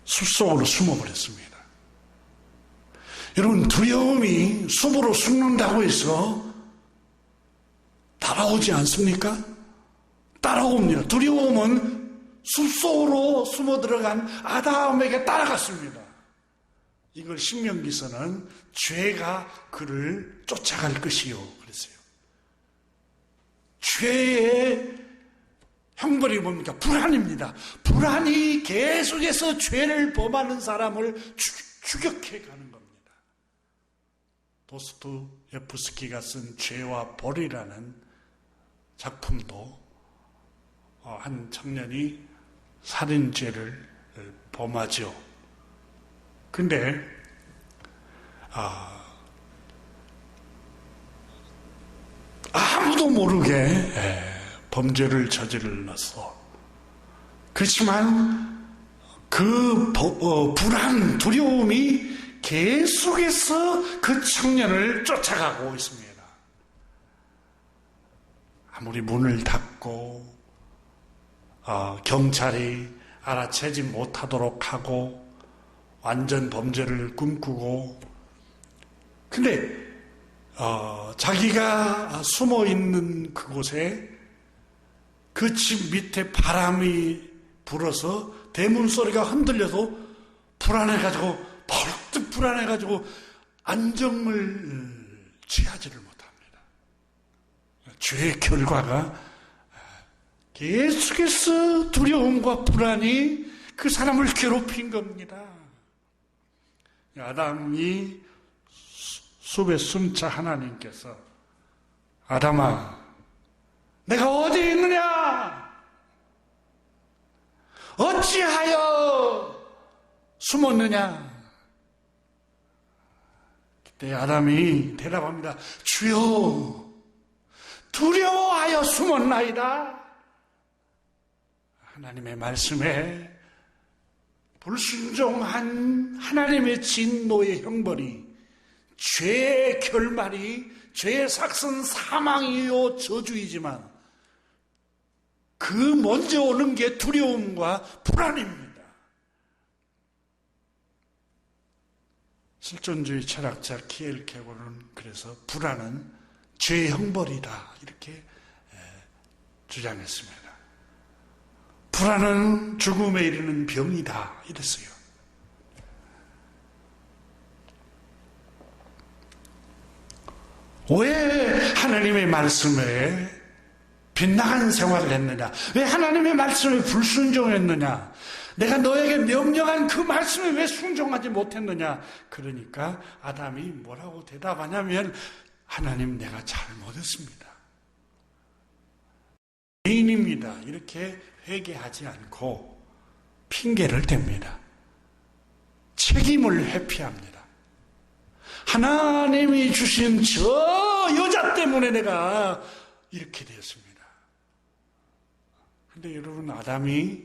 숲속으로 숨어버렸습니다. 여러분, 두려움이 숲으로 숨는다고 해서 따라오지 않습니까? 따라옵니다. 두려움은 숲속으로 숨어 들어간 아담에게 따라갔습니다. 이걸 신명기서는 죄가 그를 쫓아갈 것이요 그랬어요. 죄의 형벌이 뭡니까? 불안입니다. 불안이 계속해서 죄를 범하는 사람을 추격해 가는 겁니다. 도스토옙스키가 쓴 죄와 벌이라는 작품도 한 청년이 살인죄를 범하죠. 근데 아무도 모르게 범죄를 저질렀어. 그렇지만 그 불안, 두려움이 계속해서 그 청년을 쫓아가고 있습니다. 아무리 문을 닫고 경찰이 알아채지 못하도록 하고 완전 범죄를 꿈꾸고, 근데 자기가 숨어 있는 그곳에 그 집 밑에 바람이 불어서 대문 소리가 흔들려도 불안해가지고 벌떡 불안해가지고 안정을 취하지를 못합니다. 죄의 결과가 계속해서 두려움과 불안이 그 사람을 괴롭힌 겁니다. 아담이 숲에 숨자 하나님께서 아담아, 내가 어디 있느냐? 어찌하여 숨었느냐? 그때 아담이 대답합니다. 주여, 두려워하여 숨었나이다. 하나님의 말씀에 불순종한 하나님의 진노의 형벌이, 죄의 결말이, 죄의 삭은 사망이요 저주이지만 그 먼저 오는 게 두려움과 불안입니다. 실존주의 철학자 키엘케고르는 그래서 불안은 죄의 형벌이다 이렇게 주장했습니다. 불안은 죽음에 이르는 병이다 이랬어요. 왜 하나님의 말씀에 빗나간 생활을 했느냐? 왜 하나님의 말씀에 불순종했느냐? 내가 너에게 명령한 그 말씀에 왜 순종하지 못했느냐? 그러니까 아담이 뭐라고 대답하냐면, 하나님, 내가 잘못했습니다. 죄인입니다. 이렇게 회개하지 않고 핑계를 댑니다. 책임을 회피합니다. 하나님이 주신 저 여자 때문에 내가 이렇게 되었습니다. 근데 여러분, 아담이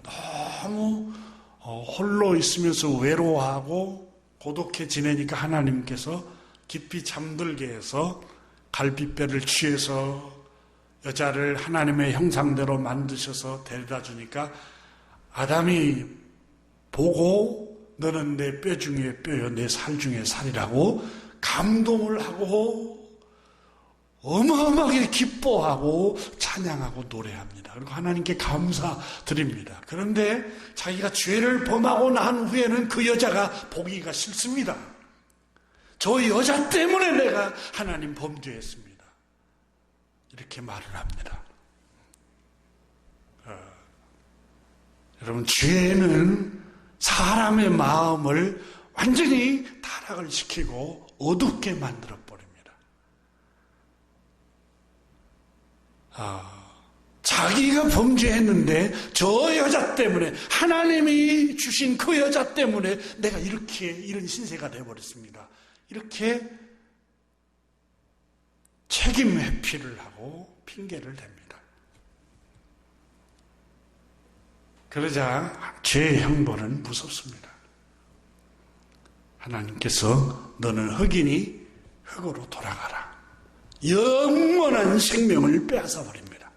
너무 홀로 있으면서 외로워하고 고독해 지내니까 하나님께서 깊이 잠들게 해서 갈빗뼈를 취해서 여자를 하나님의 형상대로 만드셔서 데려다 주니까 아담이 보고 너는 내 뼈 중에 뼈요, 내 살 중에 살이라고 감동을 하고 어마어마하게 기뻐하고 찬양하고 노래합니다. 그리고 하나님께 감사드립니다. 그런데 자기가 죄를 범하고 난 후에는 그 여자가 보기가 싫습니다. 저 여자 때문에 내가 하나님 범죄했습니다. 이렇게 말을 합니다. 여러분, 죄는 사람의 마음을 완전히 타락을 시키고 어둡게 만들어 버립니다. 자기가 범죄했는데 저 여자 때문에, 하나님이 주신 그 여자 때문에 내가 이런 신세가 되어버렸습니다. 이렇게 책임 회피를 하고 핑계를 댑니다. 그러자 죄의 형벌은 무섭습니다. 하나님께서 너는 흙이니 흙으로 돌아가라. 영원한 생명을 빼앗아 버립니다.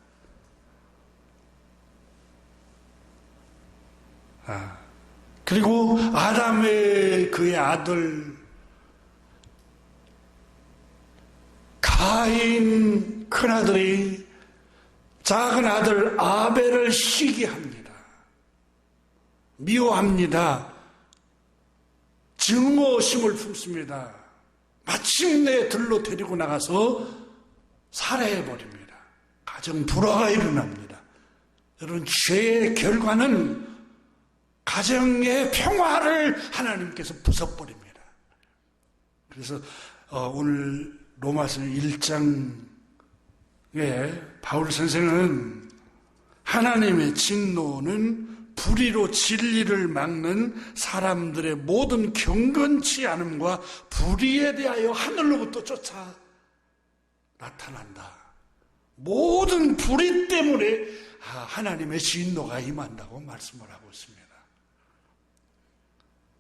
그리고 아담의 그의 아들 가인 큰아들이 작은 아들 아벨을 시기합니다. 미워합니다. 증오심을 품습니다. 마침내 들로 데리고 나가서 살해해버립니다. 가정 불화가 일어납니다. 여러분, 죄의 결과는 가정의 평화를 하나님께서 부숴버립니다. 그래서 오늘 로마서 1장에 바울 선생은 하나님의 진노는 불의로 진리를 막는 사람들의 모든 경건치 않음과 불의에 대하여 하늘로부터 쫓아 나타난다. 모든 불의 때문에 하나님의 진노가 임한다고 말씀을 하고 있습니다.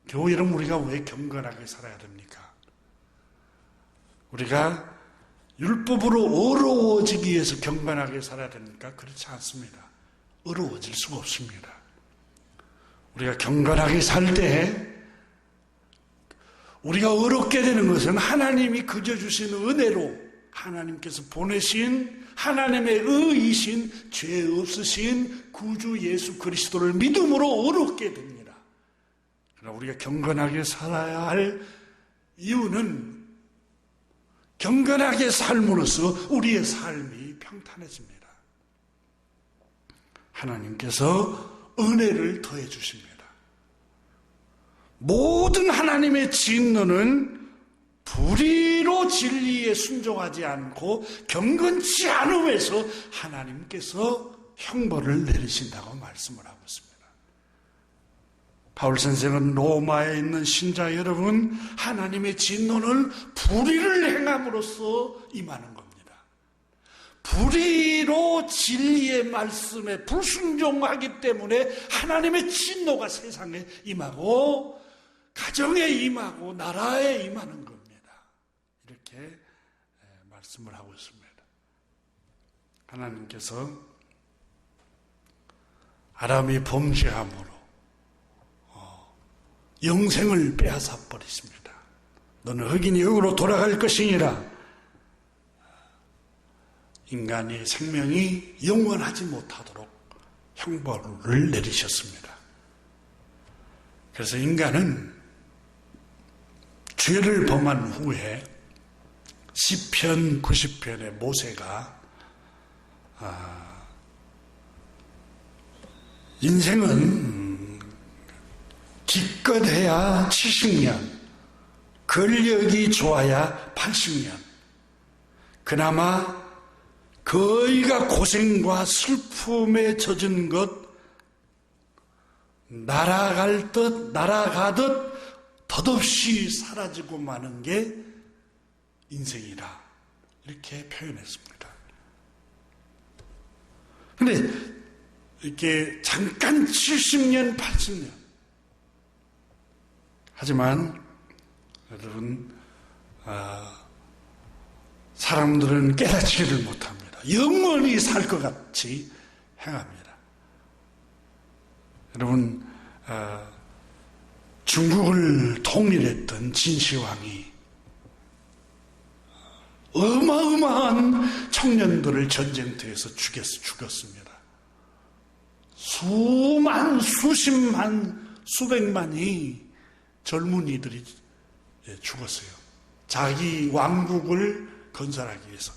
교회는 우리가 왜 경건하게 살아야 됩니까? 우리가 율법으로 어려워지기 위해서 경건하게 살아야 됩니까? 그렇지 않습니다. 어려워질 수가 없습니다. 우리가 경건하게 살 때 우리가 어렵게 되는 것은 하나님이 그려주신 은혜로 하나님께서 보내신 하나님의 의이신 죄 없으신 구주 예수 그리스도를 믿음으로 어렵게 됩니다. 그러나 우리가 경건하게 살아야 할 이유는 경건하게 삶으로써 우리의 삶이 평탄해집니다. 하나님께서 은혜를 더해 주십니다. 모든 하나님의 진노는 불의로 진리에 순종하지 않고 경건치 않음에서 하나님께서 형벌을 내리신다고 말씀을 하고 있습니다. 바울 선생은 로마에 있는 신자 여러분, 하나님의 진노는 불의를 행함으로써 임하는 겁니다. 불의로 진리의 말씀에 불순종하기 때문에 하나님의 진노가 세상에 임하고 가정에 임하고 나라에 임하는 겁니다. 이렇게 말씀을 하고 있습니다. 하나님께서 아람이 범죄함으로 영생을 빼앗아 버리십니다. 너는 흑인이 흑으로 돌아갈 것이니라. 인간의 생명이 영원하지 못하도록 형벌을 내리셨습니다. 그래서 인간은 죄를 범한 후에 시편 90편의 모세가 인생은 기껏해야 70년, 근력이 좋아야 80년, 그나마 거의가 고생과 슬픔에 젖은 것, 날아가듯 덧없이 사라지고 마는 게 인생이라 이렇게 표현했습니다. 그런데 이렇게 잠깐 70년, 80년 하지만 여러분 사람들은 깨닫지를 못합니다. 영원히 살 것 같이 행합니다. 여러분 중국을 통일했던 진시황이 어마어마한 청년들을 전쟁터에서 죽였습니다. 수십만, 수백만이 젊은이들이 죽었어요. 자기 왕국을 건설하기 위해서.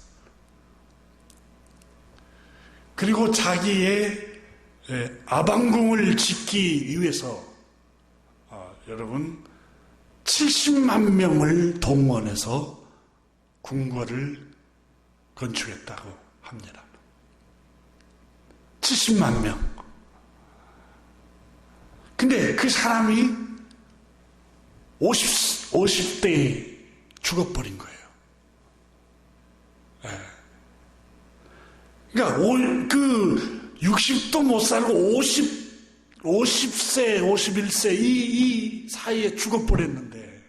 그리고 자기의 아방궁을 짓기 위해서 여러분 70만 명을 동원해서 궁궐을 건축했다고 합니다. 70만 명. 근데 그 사람이 50대에 죽어버린 거예요. 그러니까 60도 못 살고 50세, 51세 이 사이에 죽어버렸는데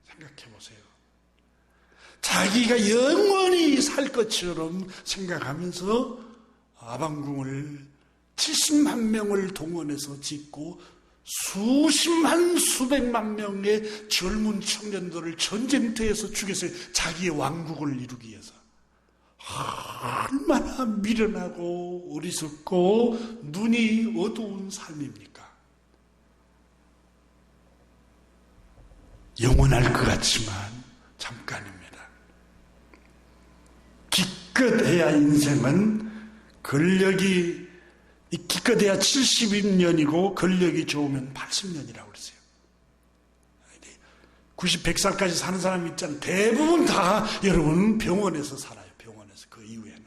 생각해 보세요. 자기가 영원히 살 것처럼 생각하면서 아방궁을 70만 명을 동원해서 짓고 수십만, 수백만 명의 젊은 청년들을 전쟁터에서 죽였어요. 자기의 왕국을 이루기 위해서. 얼마나 미련하고 어리석고 눈이 어두운 삶입니까? 영원할 것 같지만 잠깐입니다. 기껏해야 인생은 근력이 기껏해야 70년이고 근력이 좋으면 80년이라고 그러세요. 90, 100살까지 사는 사람이 있잖아요. 대부분 다 여러분 병원에서 살아요. 병원에서 그 이후에는.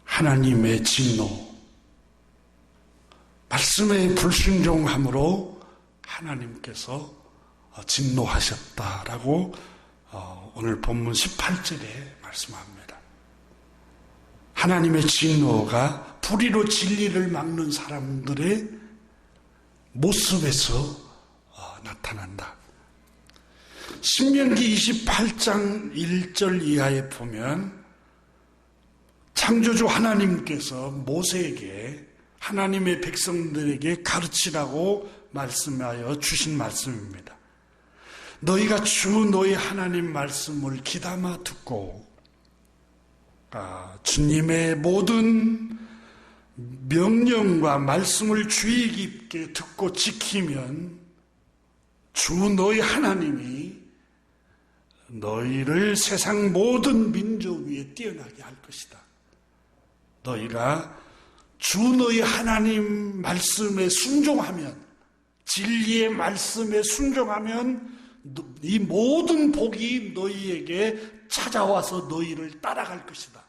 하나님의 진노, 말씀에 불순종함으로 하나님께서 진노하셨다라고 오늘 본문 18절에 말씀합니다. 하나님의 진노가 불의로 진리를 막는 사람들의 모습에서 나타난다. 신명기 28장 1절 이하에 보면 창조주 하나님께서 모세에게 하나님의 백성들에게 가르치라고 말씀하여 주신 말씀입니다. 너희가 주 너희 하나님 말씀을 귀담아 듣고 주님의 모든 명령과 말씀을 주의 깊게 듣고 지키면 주 너희 하나님이 너희를 세상 모든 민족 위에 뛰어나게 할 것이다. 너희가 주 너희 하나님 말씀에 순종하면, 진리의 말씀에 순종하면 이 모든 복이 너희에게 찾아와서 너희를 따라갈 것이다.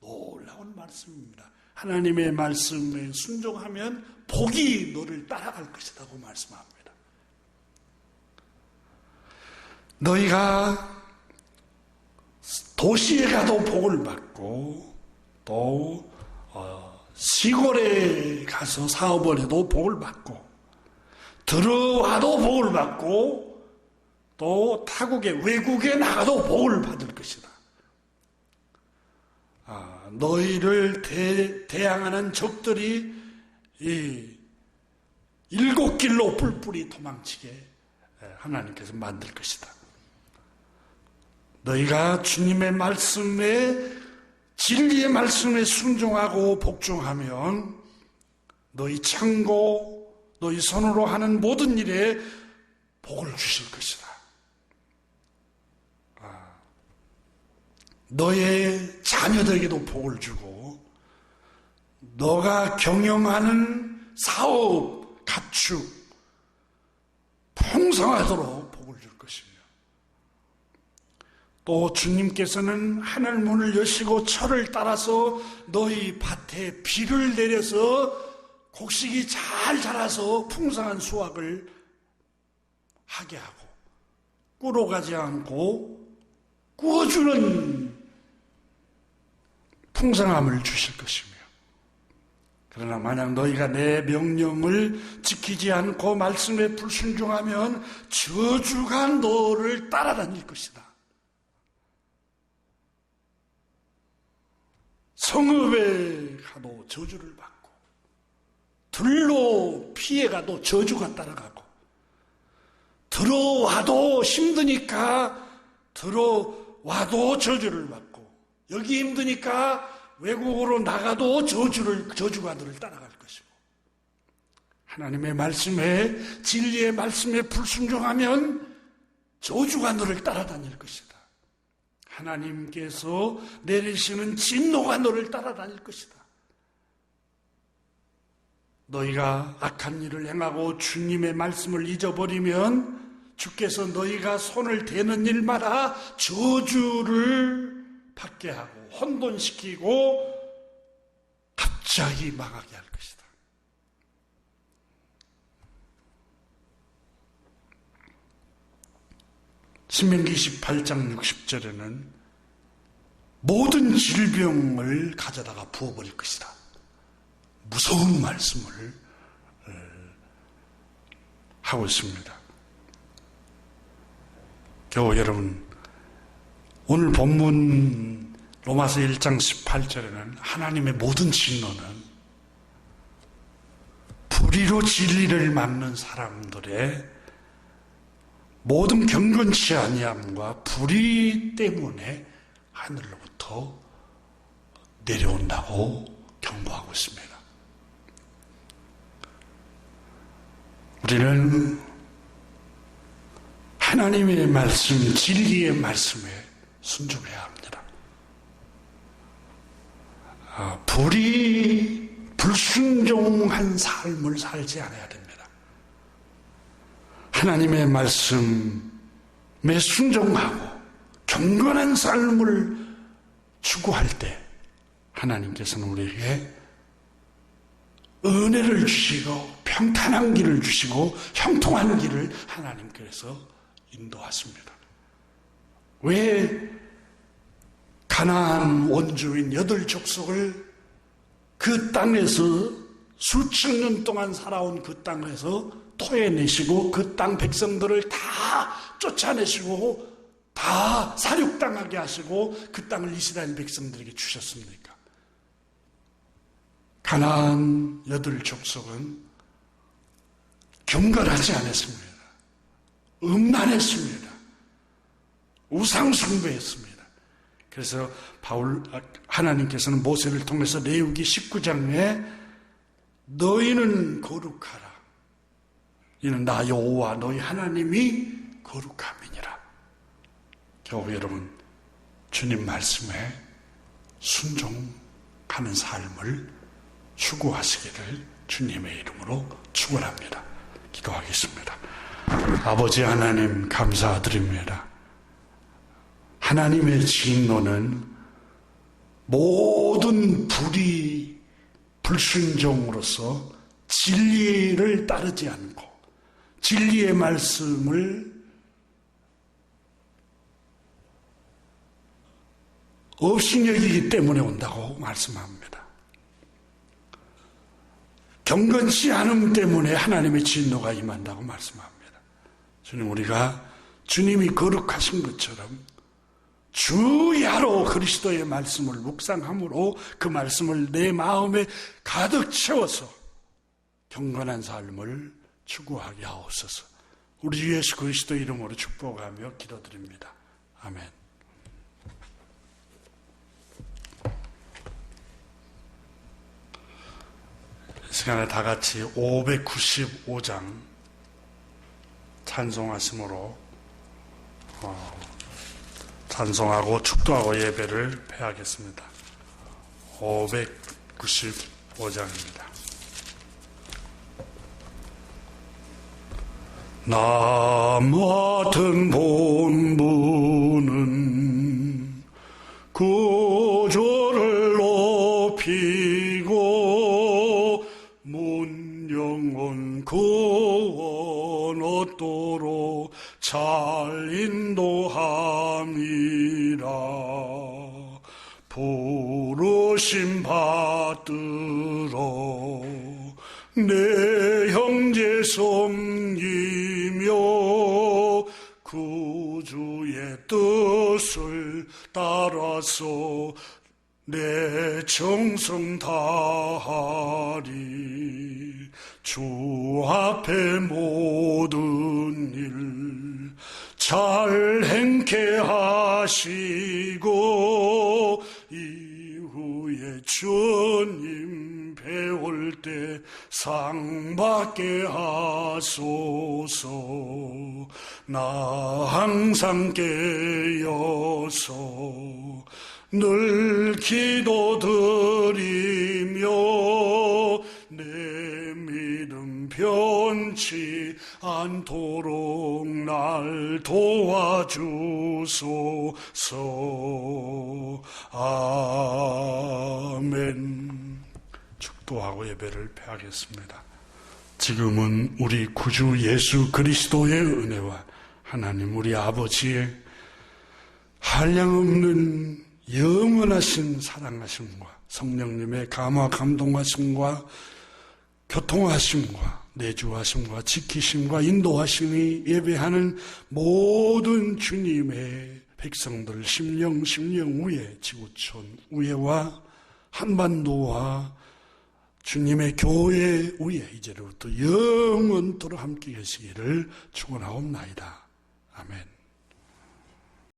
놀라운 말씀입니다. 하나님의 말씀에 순종하면 복이 너를 따라갈 것이라고 말씀합니다. 너희가 도시에 가도 복을 받고 또 시골에 가서 사업을 해도 복을 받고 들어와도 복을 받고 또 타국에 외국에 나가도 복을 받을 것이다. 너희를 대항하는 적들이 이 일곱 길로 뿔뿔이 도망치게 하나님께서 만들 것이다. 너희가 주님의 말씀에, 진리의 말씀에 순종하고 복종하면 너희 창고, 너희 손으로 하는 모든 일에 복을 주실 것이다. 너의 자녀들에게도 복을 주고 너가 경영하는 사업, 가축 풍성하도록 복을 줄 것이며, 또 주님께서는 하늘 문을 여시고 철을 따라서 너희 밭에 비를 내려서 곡식이 잘 자라서 풍성한 수확을 하게 하고 꿀어가지 않고 구워주는 풍성함을 주실 것이며, 그러나 만약 너희가 내 명령을 지키지 않고 말씀에 불순종하면 저주가 너를 따라다닐 것이다. 성읍에 가도 저주를 받고 들로 피해가도 저주가 따라가고, 들어와도 힘드니까 들어와도 저주를 받고, 여기 힘드니까 외국으로 나가도 저주가 너를 따라갈 것이고, 하나님의 말씀에, 진리의 말씀에 불순종하면 저주가 너를 따라다닐 것이다. 하나님께서 내리시는 진노가 너를 따라다닐 것이다. 너희가 악한 일을 행하고 주님의 말씀을 잊어버리면 주께서 너희가 손을 대는 일마다 저주를 받게 하고 혼돈시키고 갑자기 망하게 할 것이다. 신명기 18장 60절에는 모든 질병을 가져다가 부어버릴 것이다. 무서운 말씀을 하고 있습니다. 교우 여러분, 오늘 본문 로마서 1장 18절에는 하나님의 모든 진노는 불의로 진리를 막는 사람들의 모든 경건치 아니함과 불의 때문에 하늘로부터 내려온다고 경고하고 있습니다. 우리는 하나님의 말씀, 진리의 말씀에 순종해야 합니다. 불순종한 삶을 살지 않아야 됩니다. 하나님의 말씀에 순종하고 경건한 삶을 추구할 때 하나님께서는 우리에게 은혜를 주시고 평탄한 길을 주시고 형통한 길을 하나님께서 인도하십니다. 왜 가나안 원주민 8족속을 그 땅에서 수천 년 동안 살아온 그 땅에서 토해내시고 그 땅 백성들을 다 쫓아내시고 다 사륙당하게 하시고 그 땅을 이스라엘 백성들에게 주셨습니까? 가나안 8족속은 경건하지 않았습니다. 음란했습니다. 우상숭배했습니다. 그래서 하나님께서는 모세를 통해서 레위기 19장에 너희는 거룩하라. 이는 나 여호와 너희 하나님이 거룩함이니라. 겨우 여러분, 주님 말씀에 순종하는 삶을 추구하시기를 주님의 이름으로 축원합니다. 기도하겠습니다. 아버지 하나님 감사드립니다. 하나님의 진노는 모든 불순종으로서 진리를 따르지 않고 진리의 말씀을 없이 여기기 때문에 온다고 말씀합니다. 경건치 않음 때문에 하나님의 진노가 임한다고 말씀합니다. 주님, 우리가 주님이 거룩하신 것처럼 주야로 그리스도의 말씀을 묵상함으로 그 말씀을 내 마음에 가득 채워서 경건한 삶을 추구하게 하옵소서. 우리 주 예수 그리스도 이름으로 축복하며 기도드립니다. 아멘. 이 시간에 다 같이 595장 찬송하심으로 찬송하고 축도하고 예배를 폐하겠습니다. 595장입니다. 나 맡은 본분은 구주를 높이고 문영원 구원 얻도록 잘 인도함이라. 부르심 받들어 내 형제 섬기며 구주의 뜻을 따라서 내 정성 다하리. 주 앞에 모든 일 잘 행케 하시고 이후에 주님 배울 때 상 받게 하소서. 나 항상 깨어서 늘 기도드리며 내 믿음 변치 않도록 날 도와주소서. 아멘. 축도하고 예배를 폐하겠습니다. 지금은 우리 구주 예수 그리스도의 은혜와 하나님 우리 아버지의 한량없는 영원하신 사랑하심과 성령님의 감화 감동하심과 교통하심과 내주하심과 지키심과 인도하심이 예배하는 모든 주님의 백성들 심령 위에 지구촌 위에와 한반도와 주님의 교회 위에 이제로부터 영원토록 함께 계시기를 축원하옵나이다. 아멘.